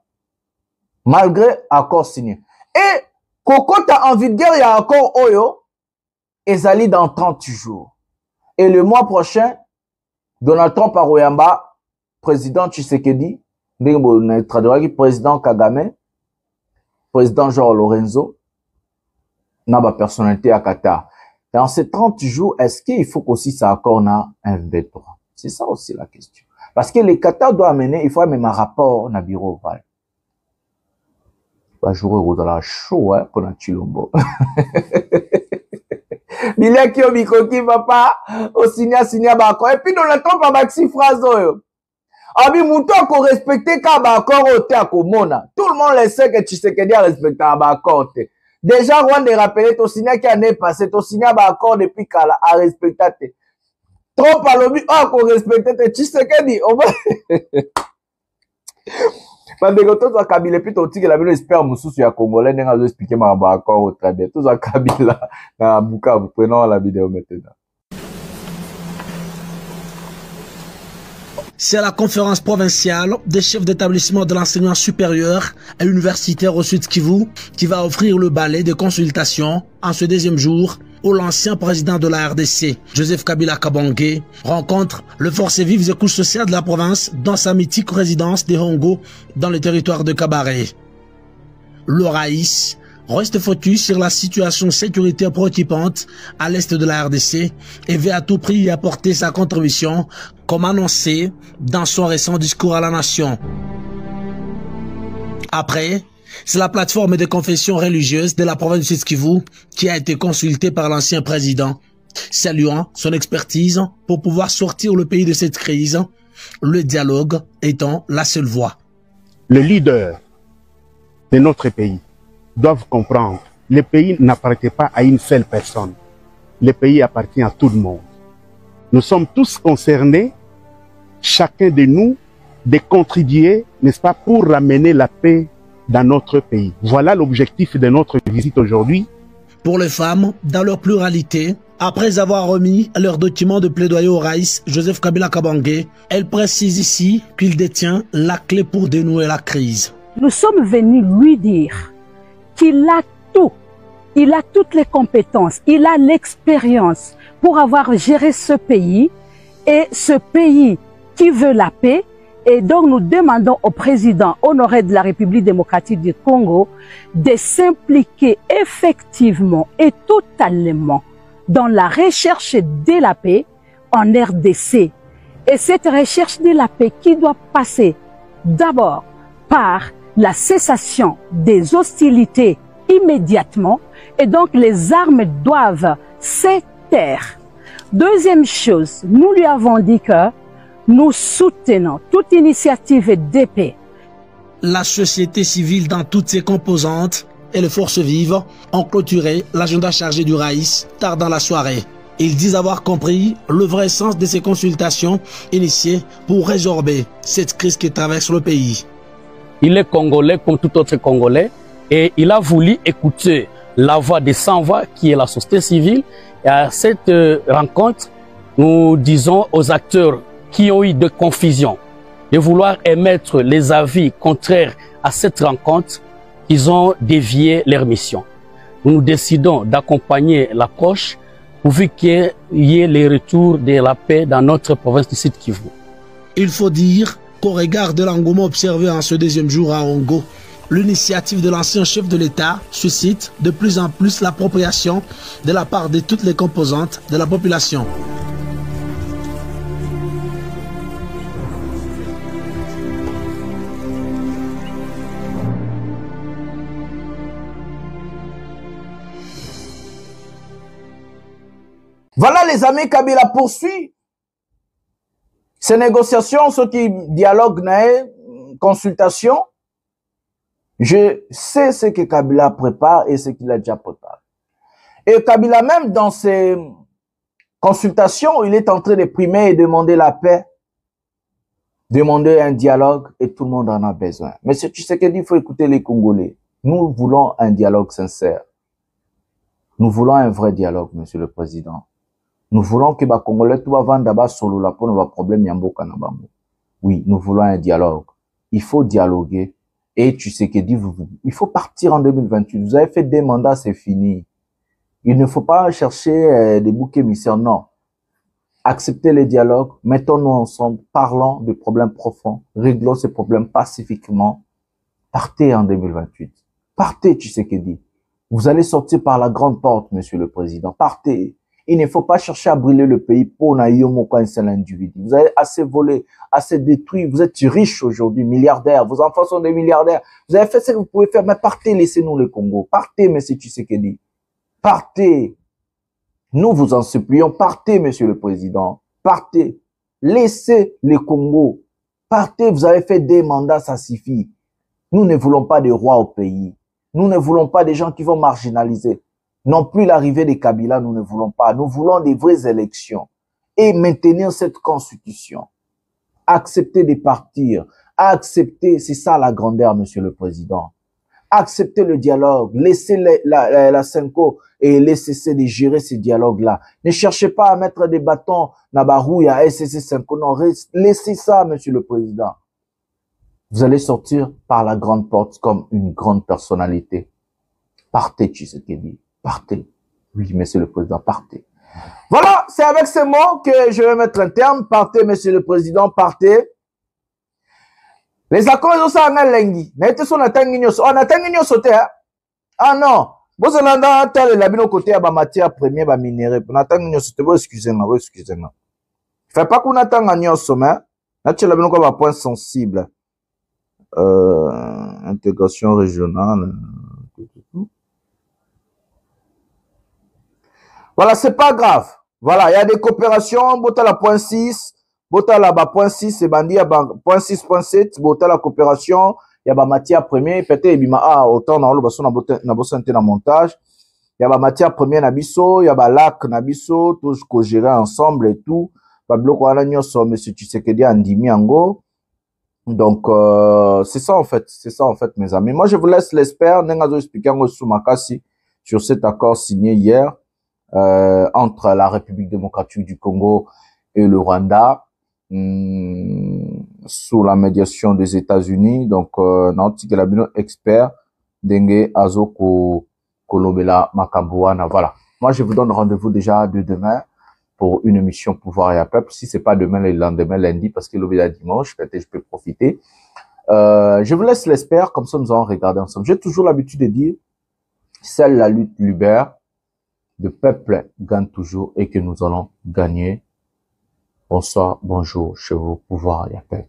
Malgré accord signé. Et Kokota en envie de guerre, il y a accord Oyo. Ezali dans 30 jours. Et le mois prochain, Donald Trump à Royamba, président Tshisekedi, président Kagame, président Jean Lorenzo, n'a pas personnalité à Qatar. Dans ces 30 jours, est-ce qu'il faut qu'aussi ça accorde un M23? C'est ça aussi la question. Parce que le Qatar doit amener, il faut même un rapport na bureau oval. Bah, jouer au dans la chaud, hein, pour un Chilombo. Il y a qui Bikoki, papa, au signa bako. Et puis, dans le temps, pas maxi phrase, Abi Mouto ko respecter ka accord au te akomona. Tout le monde le sait que Tshisekedi a respecté un accord. Déjà Rwanda rappelé to signé qui année passée to signé accord depuis kala a respecté te. Trop palobi ko respecter te Tshisekedi. Bandeko to za Kabila puis to tiki la bino espère mususu ya Congolais ndenga zo expliquer ma accord au très bien. To za Kabila na Bukavu prenons la vidéo maintenant. C'est la conférence provinciale des chefs d'établissement de l'enseignement supérieur et universitaire au Sud Kivu qui va offrir le balai de consultation en ce deuxième jour où l'ancien président de la RDC, Joseph Kabila Kabange, rencontre le forces vives et couches sociales de la province dans sa mythique résidence de Hongo dans le territoire de Kabaré. Le Raïs reste focus sur la situation sécuritaire préoccupante à l'est de la RDC et veut à tout prix y apporter sa contribution comme annoncé dans son récent discours à la nation. Après, c'est la plateforme de confession religieuse de la province du Sud Kivu qui a été consultée par l'ancien président, saluant son expertise pour pouvoir sortir le pays de cette crise, le dialogue étant la seule voie. Les leaders de notre pays doivent comprendre, le pays n'appartient pas à une seule personne. Le pays appartient à tout le monde. Nous sommes tous concernés, chacun de nous, de contribuer, n'est-ce pas, pour ramener la paix dans notre pays. Voilà l'objectif de notre visite aujourd'hui. Pour les femmes, dans leur pluralité, Après avoir remis leur document de plaidoyer au Raïs Joseph Kabila Kabange, elle précise ici qu'il détient la clé pour dénouer la crise. Nous sommes venus lui dire qu'il a tout. Il a toutes les compétences, il a l'expérience pour avoir géré ce pays et ce pays qui veut la paix. Et donc nous demandons au président honoré de la République démocratique du Congo de s'impliquer effectivement et totalement dans la recherche de la paix en RDC. Et cette recherche de la paix qui doit passer d'abord par la cessation des hostilités immédiatement, et donc les armes doivent se taire. Deuxième chose, nous lui avons dit que nous soutenons toute initiative de paix. La société civile dans toutes ses composantes et les forces vives ont clôturé l'agenda chargé du Raïs tard dans la soirée. Ils disent avoir compris le vrai sens de ces consultations initiées pour résorber cette crise qui traverse le pays. Il est congolais comme tout autre Congolais et il a voulu écouter la voix des sans-voix qui est la société civile. Et à cette rencontre, nous disons aux acteurs qui ont eu de confusion de vouloir émettre les avis contraires à cette rencontre, ils ont dévié leur mission. Nous décidons d'accompagner l'approche pourvu qu'il y ait les retours de la paix dans notre province du Sud Kivu. Il faut dire qu'au regard de l'engouement observé en ce deuxième jour à Ongo, l'initiative de l'ancien chef de l'État suscite de plus en plus l'appropriation de la part de toutes les composantes de la population. Voilà les amis, Kabila poursuit ces négociations, ceux qui dialoguent, consultation. Je sais ce que Kabila prépare et ce qu'il a déjà préparé. Et Kabila même dans ses consultations, il est en train de primer et demander la paix, demander un dialogue et tout le monde en a besoin. Mais si tu sais qu'il faut écouter les Congolais. Nous voulons un dialogue sincère. Nous voulons un vrai dialogue, Monsieur le Président. Nous voulons que les Congolais tout va vendre d'abord solo là pour nos problèmes yamboka na bango. Oui, nous voulons un dialogue. Il faut dialoguer. Et tu sais que dit, il faut partir en 2028. Vous avez fait des mandats, c'est fini. Il ne faut pas chercher des boucs émissaires, non. Acceptez les dialogues, mettons-nous ensemble, parlons de problèmes profonds, réglons ces problèmes pacifiquement. Partez en 2028. Partez, tu sais que dit. Vous allez sortir par la grande porte, Monsieur le Président. Partez. Il ne faut pas chercher à brûler le pays pour un seul individu. Vous avez assez volé, assez détruit. Vous êtes riche aujourd'hui, milliardaires. Vos enfants sont des milliardaires. Vous avez fait ce que vous pouvez faire, mais partez, laissez-nous le Congo. Partez, Monsieur Tshisekedi. Partez. Nous vous en supplions. Partez, Monsieur le Président. Partez. Laissez le Congo. Partez, vous avez fait des mandats, ça suffit. Nous ne voulons pas de rois au pays. Nous ne voulons pas des gens qui vont marginaliser. Non plus l'arrivée des Kabila, nous ne voulons pas. Nous voulons des vraies élections et maintenir cette constitution. Accepter de partir. Accepter, c'est ça la grandeur, Monsieur le Président. Accepter le dialogue. Laissez la Senko et laissez de gérer ces dialogues-là. Ne cherchez pas à mettre des bâtons dans la roue à SCC Senko. Non, laissez ça, Monsieur le Président. Vous allez sortir par la grande porte comme une grande personnalité. Partez, Tshisekedi. Partez. Oui, Monsieur le Président, partez. Voilà, c'est avec ces mots que je vais mettre un terme. Partez, Monsieur le Président, partez. Les accords, ils ont ça en lengi. N'était son atangignos. On atangignos sauté, hein? Ah non. Vous allez dans tel la bino côté à ma matière première, ma minéraux. On atangignos sauté. Excusez-moi, excusez-moi. Fait pas qu'on atangignos sauté, hein? Là, tu l'as bino comme un point sensible. Intégration régionale. Voilà, c'est pas grave. Voilà, il y a des coopérations, bota la point 6, bota la point 6, et bandi à point 6.7, bota la coopération, il y a ba matière première, peut-être bima autant dans le basson na bossante na montage. Il y a ba matière première na biso, il y a ba lac na biso, tout ce que gérer ensemble et tout. Ba bloc wana nyoso monsieur Tshisekedi andimi ango. Donc c'est ça en fait, mes amis. Moi je vous laisse l'espère, nengazo expliquer ngo sous makasi sur cet accord signé hier. entre la République démocratique du Congo et le Rwanda, sous la médiation des États-Unis. Donc, Nanti Gelabino, expert, Dengue Azoko Kolobela Makambouana. Voilà. Moi, je vous donne rendez-vous déjà de demain pour une émission Pouvoir et à Peuple. Si c'est pas demain, le lendemain, lundi, parce que l'obéla dimanche, peut-être je peux profiter. Je vous laisse l'espère, comme ça nous allons regarder ensemble. J'ai toujours l'habitude de dire, seule la lutte libère, le peuple gagne toujours et que nous allons gagner. Bonsoir, bonjour, chez vous, Pouvoir et à Peuple.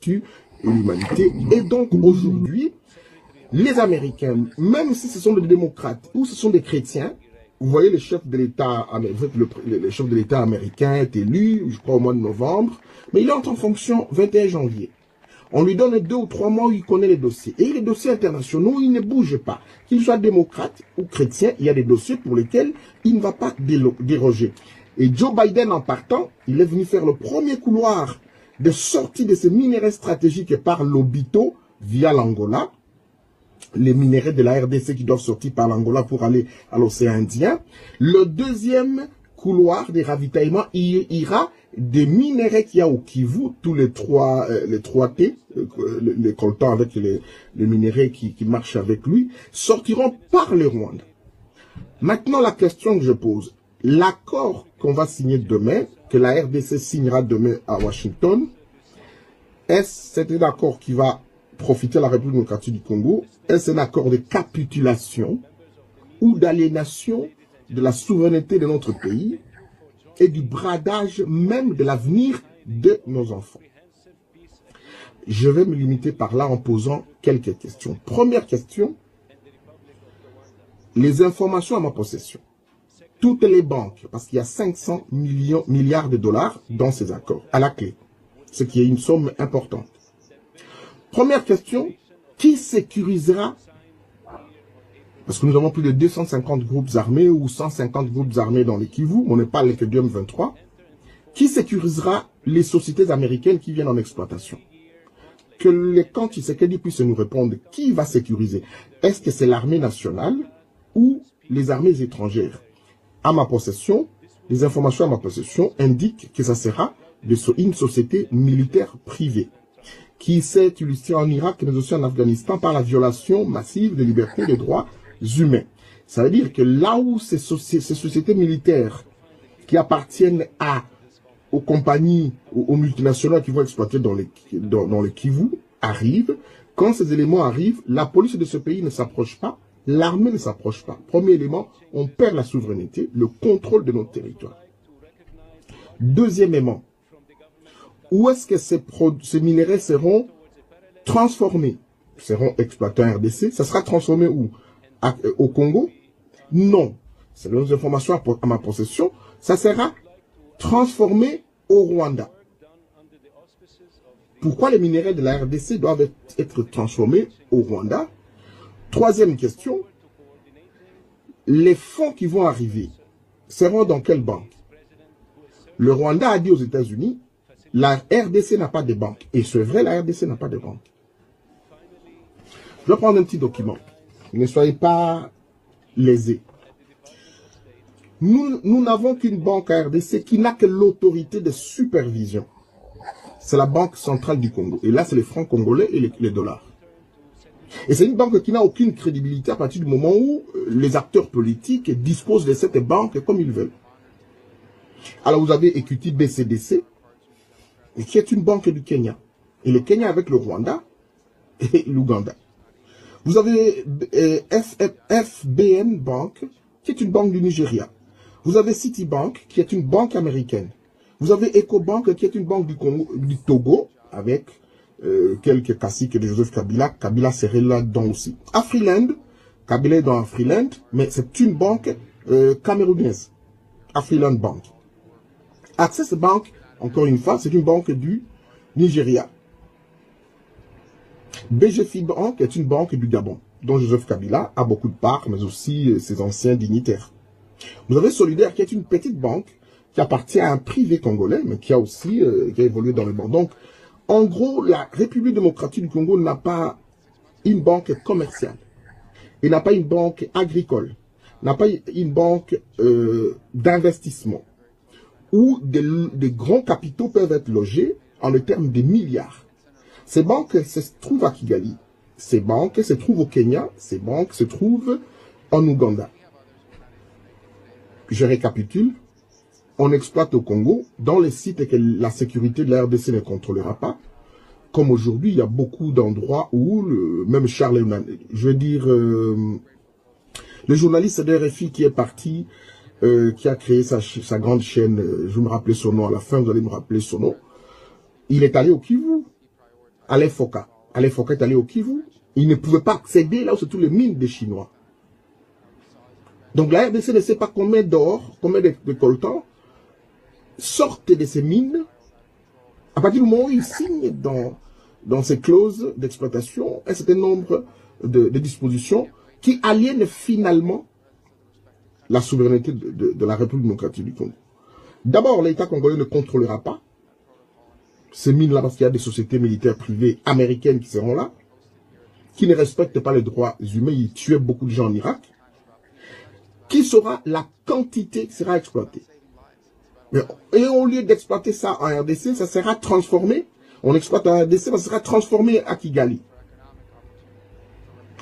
Et l'humanité. Et donc aujourd'hui, les Américains, même si ce sont des démocrates ou ce sont des chrétiens, vous voyez le chef de l'État, le chef de l'État américain est élu, je crois au mois de novembre, mais il entre en fonction 21 janvier. On lui donne 2 ou 3 mois où il connaît les dossiers. Et les dossiers internationaux, il ne bouge pas. Qu'il soit démocrate ou chrétien, il y a des dossiers pour lesquels il ne va pas déroger. Et Joe Biden, en partant, il est venu faire le premier couloir de sortie de ces minéraux stratégiques par l'Obito via l'Angola. Les minéraux de la RDC qui doivent sortir par l'Angola pour aller à l'océan Indien. Le deuxième couloir des ravitaillements ira des minéraux qu'il y a au Kivu, tous les 3 T, les coltants avec les minéraux qui marchent avec lui, sortiront par le Rwanda. Maintenant, la question que je pose, l'accord qu'on va signer demain, que la RDC signera demain à Washington, est-ce un accord qui va profiter à la République démocratique du Congo? Est-ce un accord de capitulation ou d'aliénation de la souveraineté de notre pays et du bradage même de l'avenir de nos enfants? Je vais me limiter par là en posant quelques questions. Première question, les informations à ma possession. Toutes les banques, parce qu'il y a 500 milliards de dollars dans ces accords, à la clé, ce qui est une somme importante. Première question, qui sécurisera, parce que nous avons plus de 250 groupes armés ou 150 groupes armés dans les Kivu, on n'est pas avec le M23, qui sécurisera les sociétés américaines qui viennent en exploitation? Que les camps Tshisekedi puissent nous répondre, qui va sécuriser? Est-ce que c'est l'armée nationale ou les armées étrangères? À ma possession, les informations à ma possession indiquent que ça sera une société militaire privée qui s'est illustrée en Irak mais aussi en Afghanistan par la violation massive des libertés et des droits humains. Ça veut dire que là où ces sociétés militaires qui appartiennent aux compagnies, aux multinationales qui vont exploiter dans les Kivu arrivent, quand ces éléments arrivent, la police de ce pays ne s'approche pas, l'armée ne s'approche pas. Premier élément, on perd la souveraineté, le contrôle de notre territoire. Deuxièmement, où est-ce que ces minéraux seront transformés? Seront exploités en RDC. Ça sera transformé où? Au Congo? Non. C'est les informations à ma possession. Ça sera transformé au Rwanda. Pourquoi les minéraux de la RDC doivent être transformés au Rwanda? Troisième question, les fonds qui vont arriver seront dans quelle banque? Le Rwanda a dit aux États-Unis, la RDC n'a pas de banque. Et c'est vrai, la RDC n'a pas de banque. Je vais prendre un petit document. Ne soyez pas lésés. Nous n'avons qu'une banque à RDC qui n'a que l'autorité de supervision. C'est la Banque centrale du Congo. Et là, c'est les francs congolais et les dollars. Et c'est une banque qui n'a aucune crédibilité à partir du moment où les acteurs politiques disposent de cette banque comme ils veulent. Alors vous avez Equity BCDC, qui est une banque du Kenya. Et le Kenya avec le Rwanda et l'Ouganda. Vous avez FBN Bank, qui est une banque du Nigeria. Vous avez Citibank, qui est une banque américaine. Vous avez EcoBank, qui est une banque du Togo, avec quelques caciques de Joseph Kabila. Kabila serait là-dedans aussi. Afriland, Kabila est dans Afriland, mais c'est une banque camerounaise. Afriland Bank. Access Bank, encore une fois, c'est une banque du Nigeria. BGFI Bank est une banque du Gabon, dont Joseph Kabila a beaucoup de parts, mais aussi ses anciens dignitaires. Vous avez Solidaire, qui est une petite banque qui appartient à un privé congolais, mais qui a aussi qui a évolué dans le monde. Donc, en gros, la République démocratique du Congo n'a pas une banque commerciale. Il n'a pas une banque agricole. n'a pas une banque d'investissement où des grands capitaux peuvent être logés en le terme des milliards. Ces banques se trouvent à Kigali, ces banques se trouvent au Kenya, ces banques se trouvent en Ouganda. Je récapitule. On exploite au Congo, dans les sites que la sécurité de la RDC ne contrôlera pas. Comme aujourd'hui, il y a beaucoup d'endroits où, même Charles, je veux dire, le journaliste de RFI qui est parti, qui a créé sa grande chaîne, je vais me rappeler son nom, à la fin vous allez me rappeler son nom, il est allé au Kivu, Alain Foka. Alain Foka est allé au Kivu. Il ne pouvait pas accéder là où se trouvent les mines des Chinois. Donc la RDC ne sait pas combien d'or, combien de coltan sortent de ces mines. À partir du moment où ils signent dans ces clauses d'exploitation un certain nombre de dispositions qui aliènent finalement la souveraineté de la République démocratique du Congo. D'abord, l'État congolais ne contrôlera pas ces mines-là parce qu'il y a des sociétés militaires privées américaines qui seront là, qui ne respectent pas les droits humains, ils tuaient beaucoup de gens en Irak. Qui sera la quantité qui sera exploitée? Et au lieu d'exploiter ça en RDC, ça sera transformé. On exploite en RDC, ça sera transformé à Kigali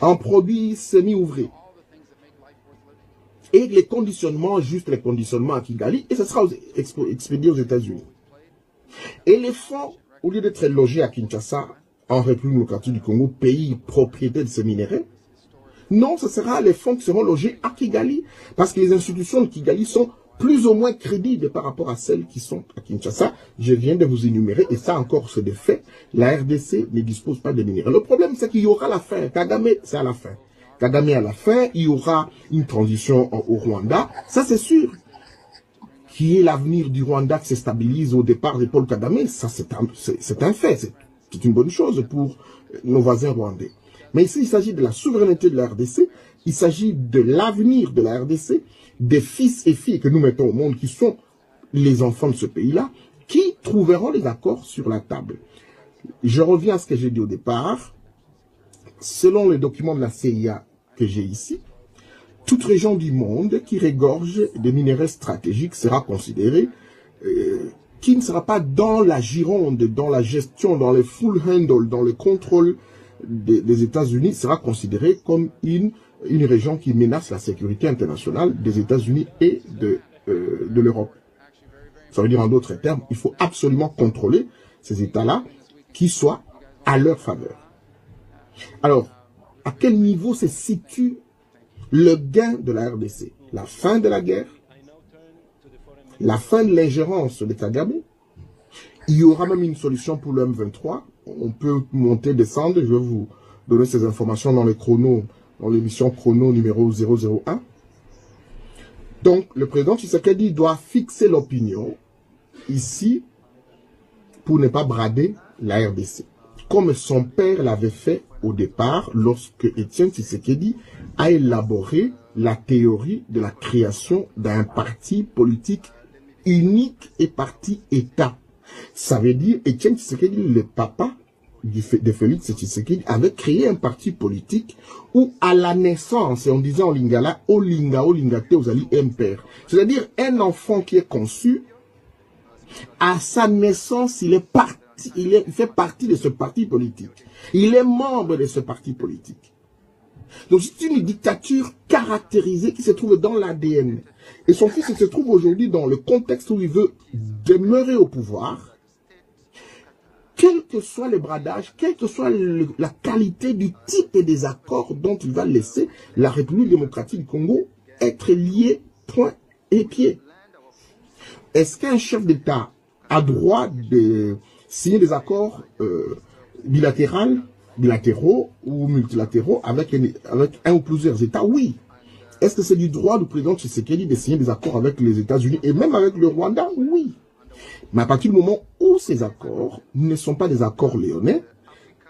en produits semi-ouvrés. Et les conditionnements, juste les conditionnements à Kigali, et ça sera expédié aux États-Unis. Et les fonds, au lieu d'être logés à Kinshasa, en République démocratique du Congo, pays propriétaire de ces minéraux, non, ce sera les fonds qui seront logés à Kigali, parce que les institutions de Kigali sont plus ou moins crédibles par rapport à celles qui sont à Kinshasa. Je viens de vous énumérer, et ça encore c'est des faits. La RDC ne dispose pas de minéraux. Le problème, c'est qu'il y aura la fin. Kagame, c'est à la fin. Kagame à la fin, il y aura une transition au Rwanda. Ça, c'est sûr. Qui est l'avenir du Rwanda qui se stabilise au départ de Paul Kagame, ça c'est un fait. C'est une bonne chose pour nos voisins rwandais. Mais ici, il s'agit de la souveraineté de la RDC, il s'agit de l'avenir de la RDC, des fils et filles que nous mettons au monde, qui sont les enfants de ce pays-là, qui trouveront les accords sur la table. Je reviens à ce que j'ai dit au départ. Selon les documents de la CIA que j'ai ici, toute région du monde qui regorge des minéraux stratégiques sera considérée, qui ne sera pas dans la gironde, dans la gestion, dans le full handle, dans le contrôle des États-Unis, sera considérée comme une région qui menace la sécurité internationale des États-Unis et de l'Europe. Ça veut dire en d'autres termes, il faut absolument contrôler ces États-là qui soient à leur faveur. Alors, à quel niveau se situe le gain de la RDC? La fin de la guerre, la fin de l'ingérence de Kagame. Il y aura même une solution pour le M23. On peut monter, descendre. Je vais vous donner ces informations dans les chronos, dans l'émission chrono numéro 001. Donc, le président Tshisekedi doit fixer l'opinion ici pour ne pas brader la RDC. Comme son père l'avait fait au départ lorsque Étienne Tshisekedi a élaboré la théorie de la création d'un parti politique unique et parti État. Ça veut dire Étienne Tshisekedi, le papa de Félix Tshisekedi, avait créé un parti politique où à la naissance, et on disait en lingala, Olingate, Ozali impère. C'est-à-dire un enfant qui est conçu, à sa naissance, il fait partie de ce parti politique. Il est membre de ce parti politique. Donc c'est une dictature caractérisée qui se trouve dans l'ADN. Et son fils se trouve aujourd'hui dans le contexte où il veut demeurer au pouvoir, quel que soit le bradage, quelle que soit la qualité du type des accords dont il va laisser la République démocratique du Congo être liée point et pied. Est-ce qu'un chef d'État a droit de signer des accords bilatéraux ou multilatéraux avec un ou plusieurs États? Oui. Est-ce que c'est du droit du président Tshisekedi de signer des accords avec les États-Unis et même avec le Rwanda? Oui. Mais à partir du moment où ces accords ne sont pas des accords léonais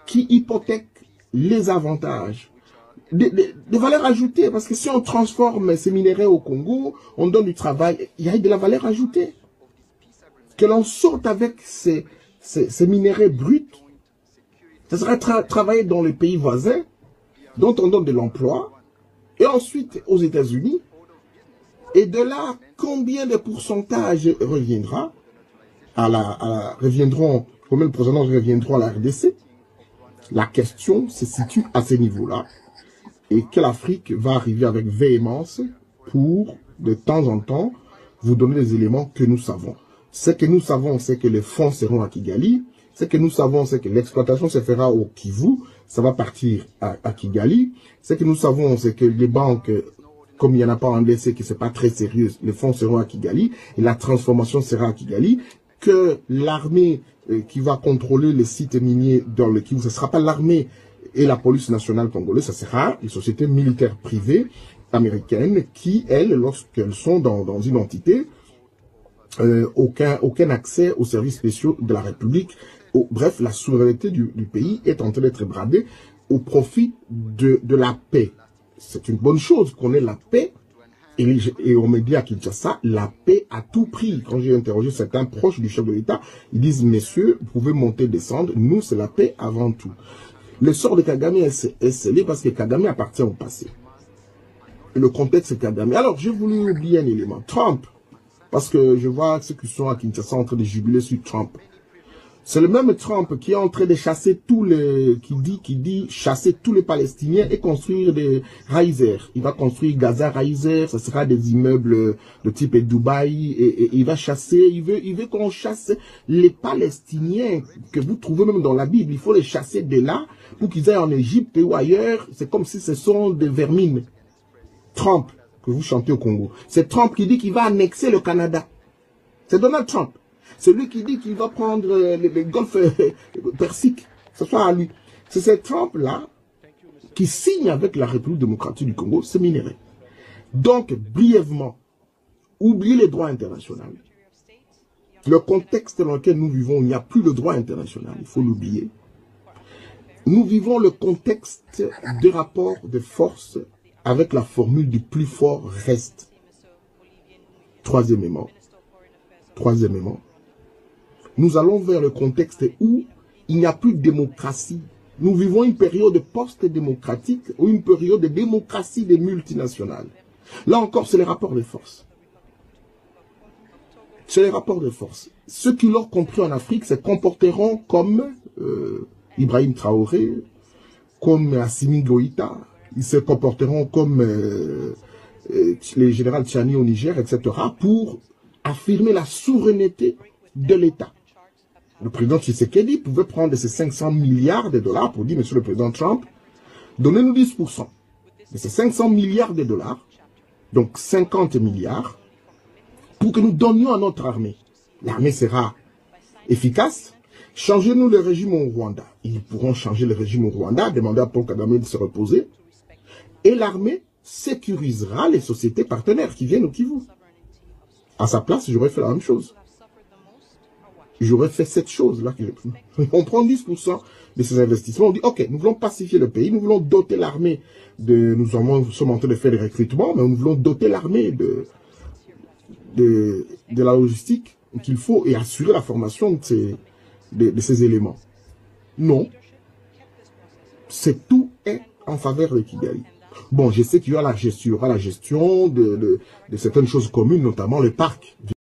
qui hypothèquent les avantages, des valeurs ajoutées, parce que si on transforme ces minéraux au Congo, on donne du travail, il y a de la valeur ajoutée. Que l'on sorte avec ces minéraux bruts, ça sera travailler dans les pays voisins, dont on donne de l'emploi, et ensuite aux États-Unis, Et de là, combien de pourcentages reviendront combien de pourcentages reviendront à la RDC? La question se situe à ce niveau-là. Et que l'Afrique va arriver avec véhémence pour, de temps en temps, vous donner les éléments que nous savons. Ce que nous savons, c'est que les fonds seront à Kigali. Ce que nous savons, c'est que l'exploitation se fera au Kivu. Ça va partir à Kigali. Ce que nous savons, c'est que les banques, comme il n'y en a pas en RDC, que c'est pas très sérieux, les fonds seront à Kigali. Et la transformation sera à Kigali. Que l'armée qui va contrôler les sites miniers dans le Kivu, ce ne sera pas l'armée et la police nationale congolaise, ça sera les sociétés militaires privées américaines qui, elles, lorsqu'elles sont dans une entité, aucun accès aux services spéciaux de la République. Bref, la souveraineté du pays est en train d'être bradée au profit de la paix. C'est une bonne chose qu'on ait la paix. Et on me dit à Kinshasa, la paix à tout prix. Quand j'ai interrogé certains proches du chef de l'État, ils disent, messieurs, vous pouvez monter, descendre. Nous, c'est la paix avant tout. Le sort de Kagame est scellé parce que Kagame appartient au passé. Et le contexte c'est Kagame. Alors, j'ai voulu oublier un élément. Trump. Parce que je vois ceux qui sont à Kinshasa en train de jubiler sur Trump. C'est le même Trump qui est en train de chasser qui dit chasser tous les Palestiniens et construire des Riser. Il va construire Gaza Riser, ça sera des immeubles de type Dubaï et il va chasser, il veut qu'on chasse les Palestiniens que vous trouvez même dans la Bible. Il faut les chasser de là pour qu'ils aillent en Égypte ou ailleurs. C'est comme si ce sont des vermines. Trump, que vous chantez au Congo. C'est Trump qui dit qu'il va annexer le Canada. C'est Donald Trump. C'est lui qui dit qu'il va prendre les golfs persiques. Ce soit à lui. C'est ce Trump-là qui signe avec la République démocratique du Congo ce minerai. Donc, brièvement, oubliez les droits internationaux. Le contexte dans lequel nous vivons, il n'y a plus de droit international. Il faut l'oublier. Nous vivons le contexte des rapports de force avec la formule du plus fort reste. Troisièmement, nous allons vers le contexte où il n'y a plus de démocratie. Nous vivons une période post-démocratique ou une période de démocratie des multinationales. Là encore, c'est les rapports de force. C'est les rapports de force. Ceux qui l'ont compris en Afrique se comporteront comme Ibrahim Traoré, comme Assimi Goïta. Ils se comporteront comme les généraux Tchani au Niger, etc. pour affirmer la souveraineté de l'État. Le président Tshisekedi pouvait prendre ces 500 milliards de dollars pour dire, monsieur le président Trump, donnez-nous 10% de ces 500 milliards de dollars, donc 50 milliards, pour que nous donnions à notre armée. L'armée sera efficace. Changez-nous le régime au Rwanda. Ils pourront changer le régime au Rwanda, demander à Paul Kagame de se reposer. Et l'armée sécurisera les sociétés partenaires qui viennent au Kivu. À sa place, j'aurais fait la même chose. J'aurais fait cette chose-là. On prend 10% de ces investissements. On dit, OK, nous voulons pacifier le pays. Nous voulons doter l'armée de... Nous sommes en train de faire des recrutements, mais nous voulons doter l'armée de la logistique qu'il faut et assurer la formation de ces éléments. Non. C'est tout est en faveur de Kigali. Bon, je sais qu'il y aura la gestion de certaines choses communes, notamment les parcs.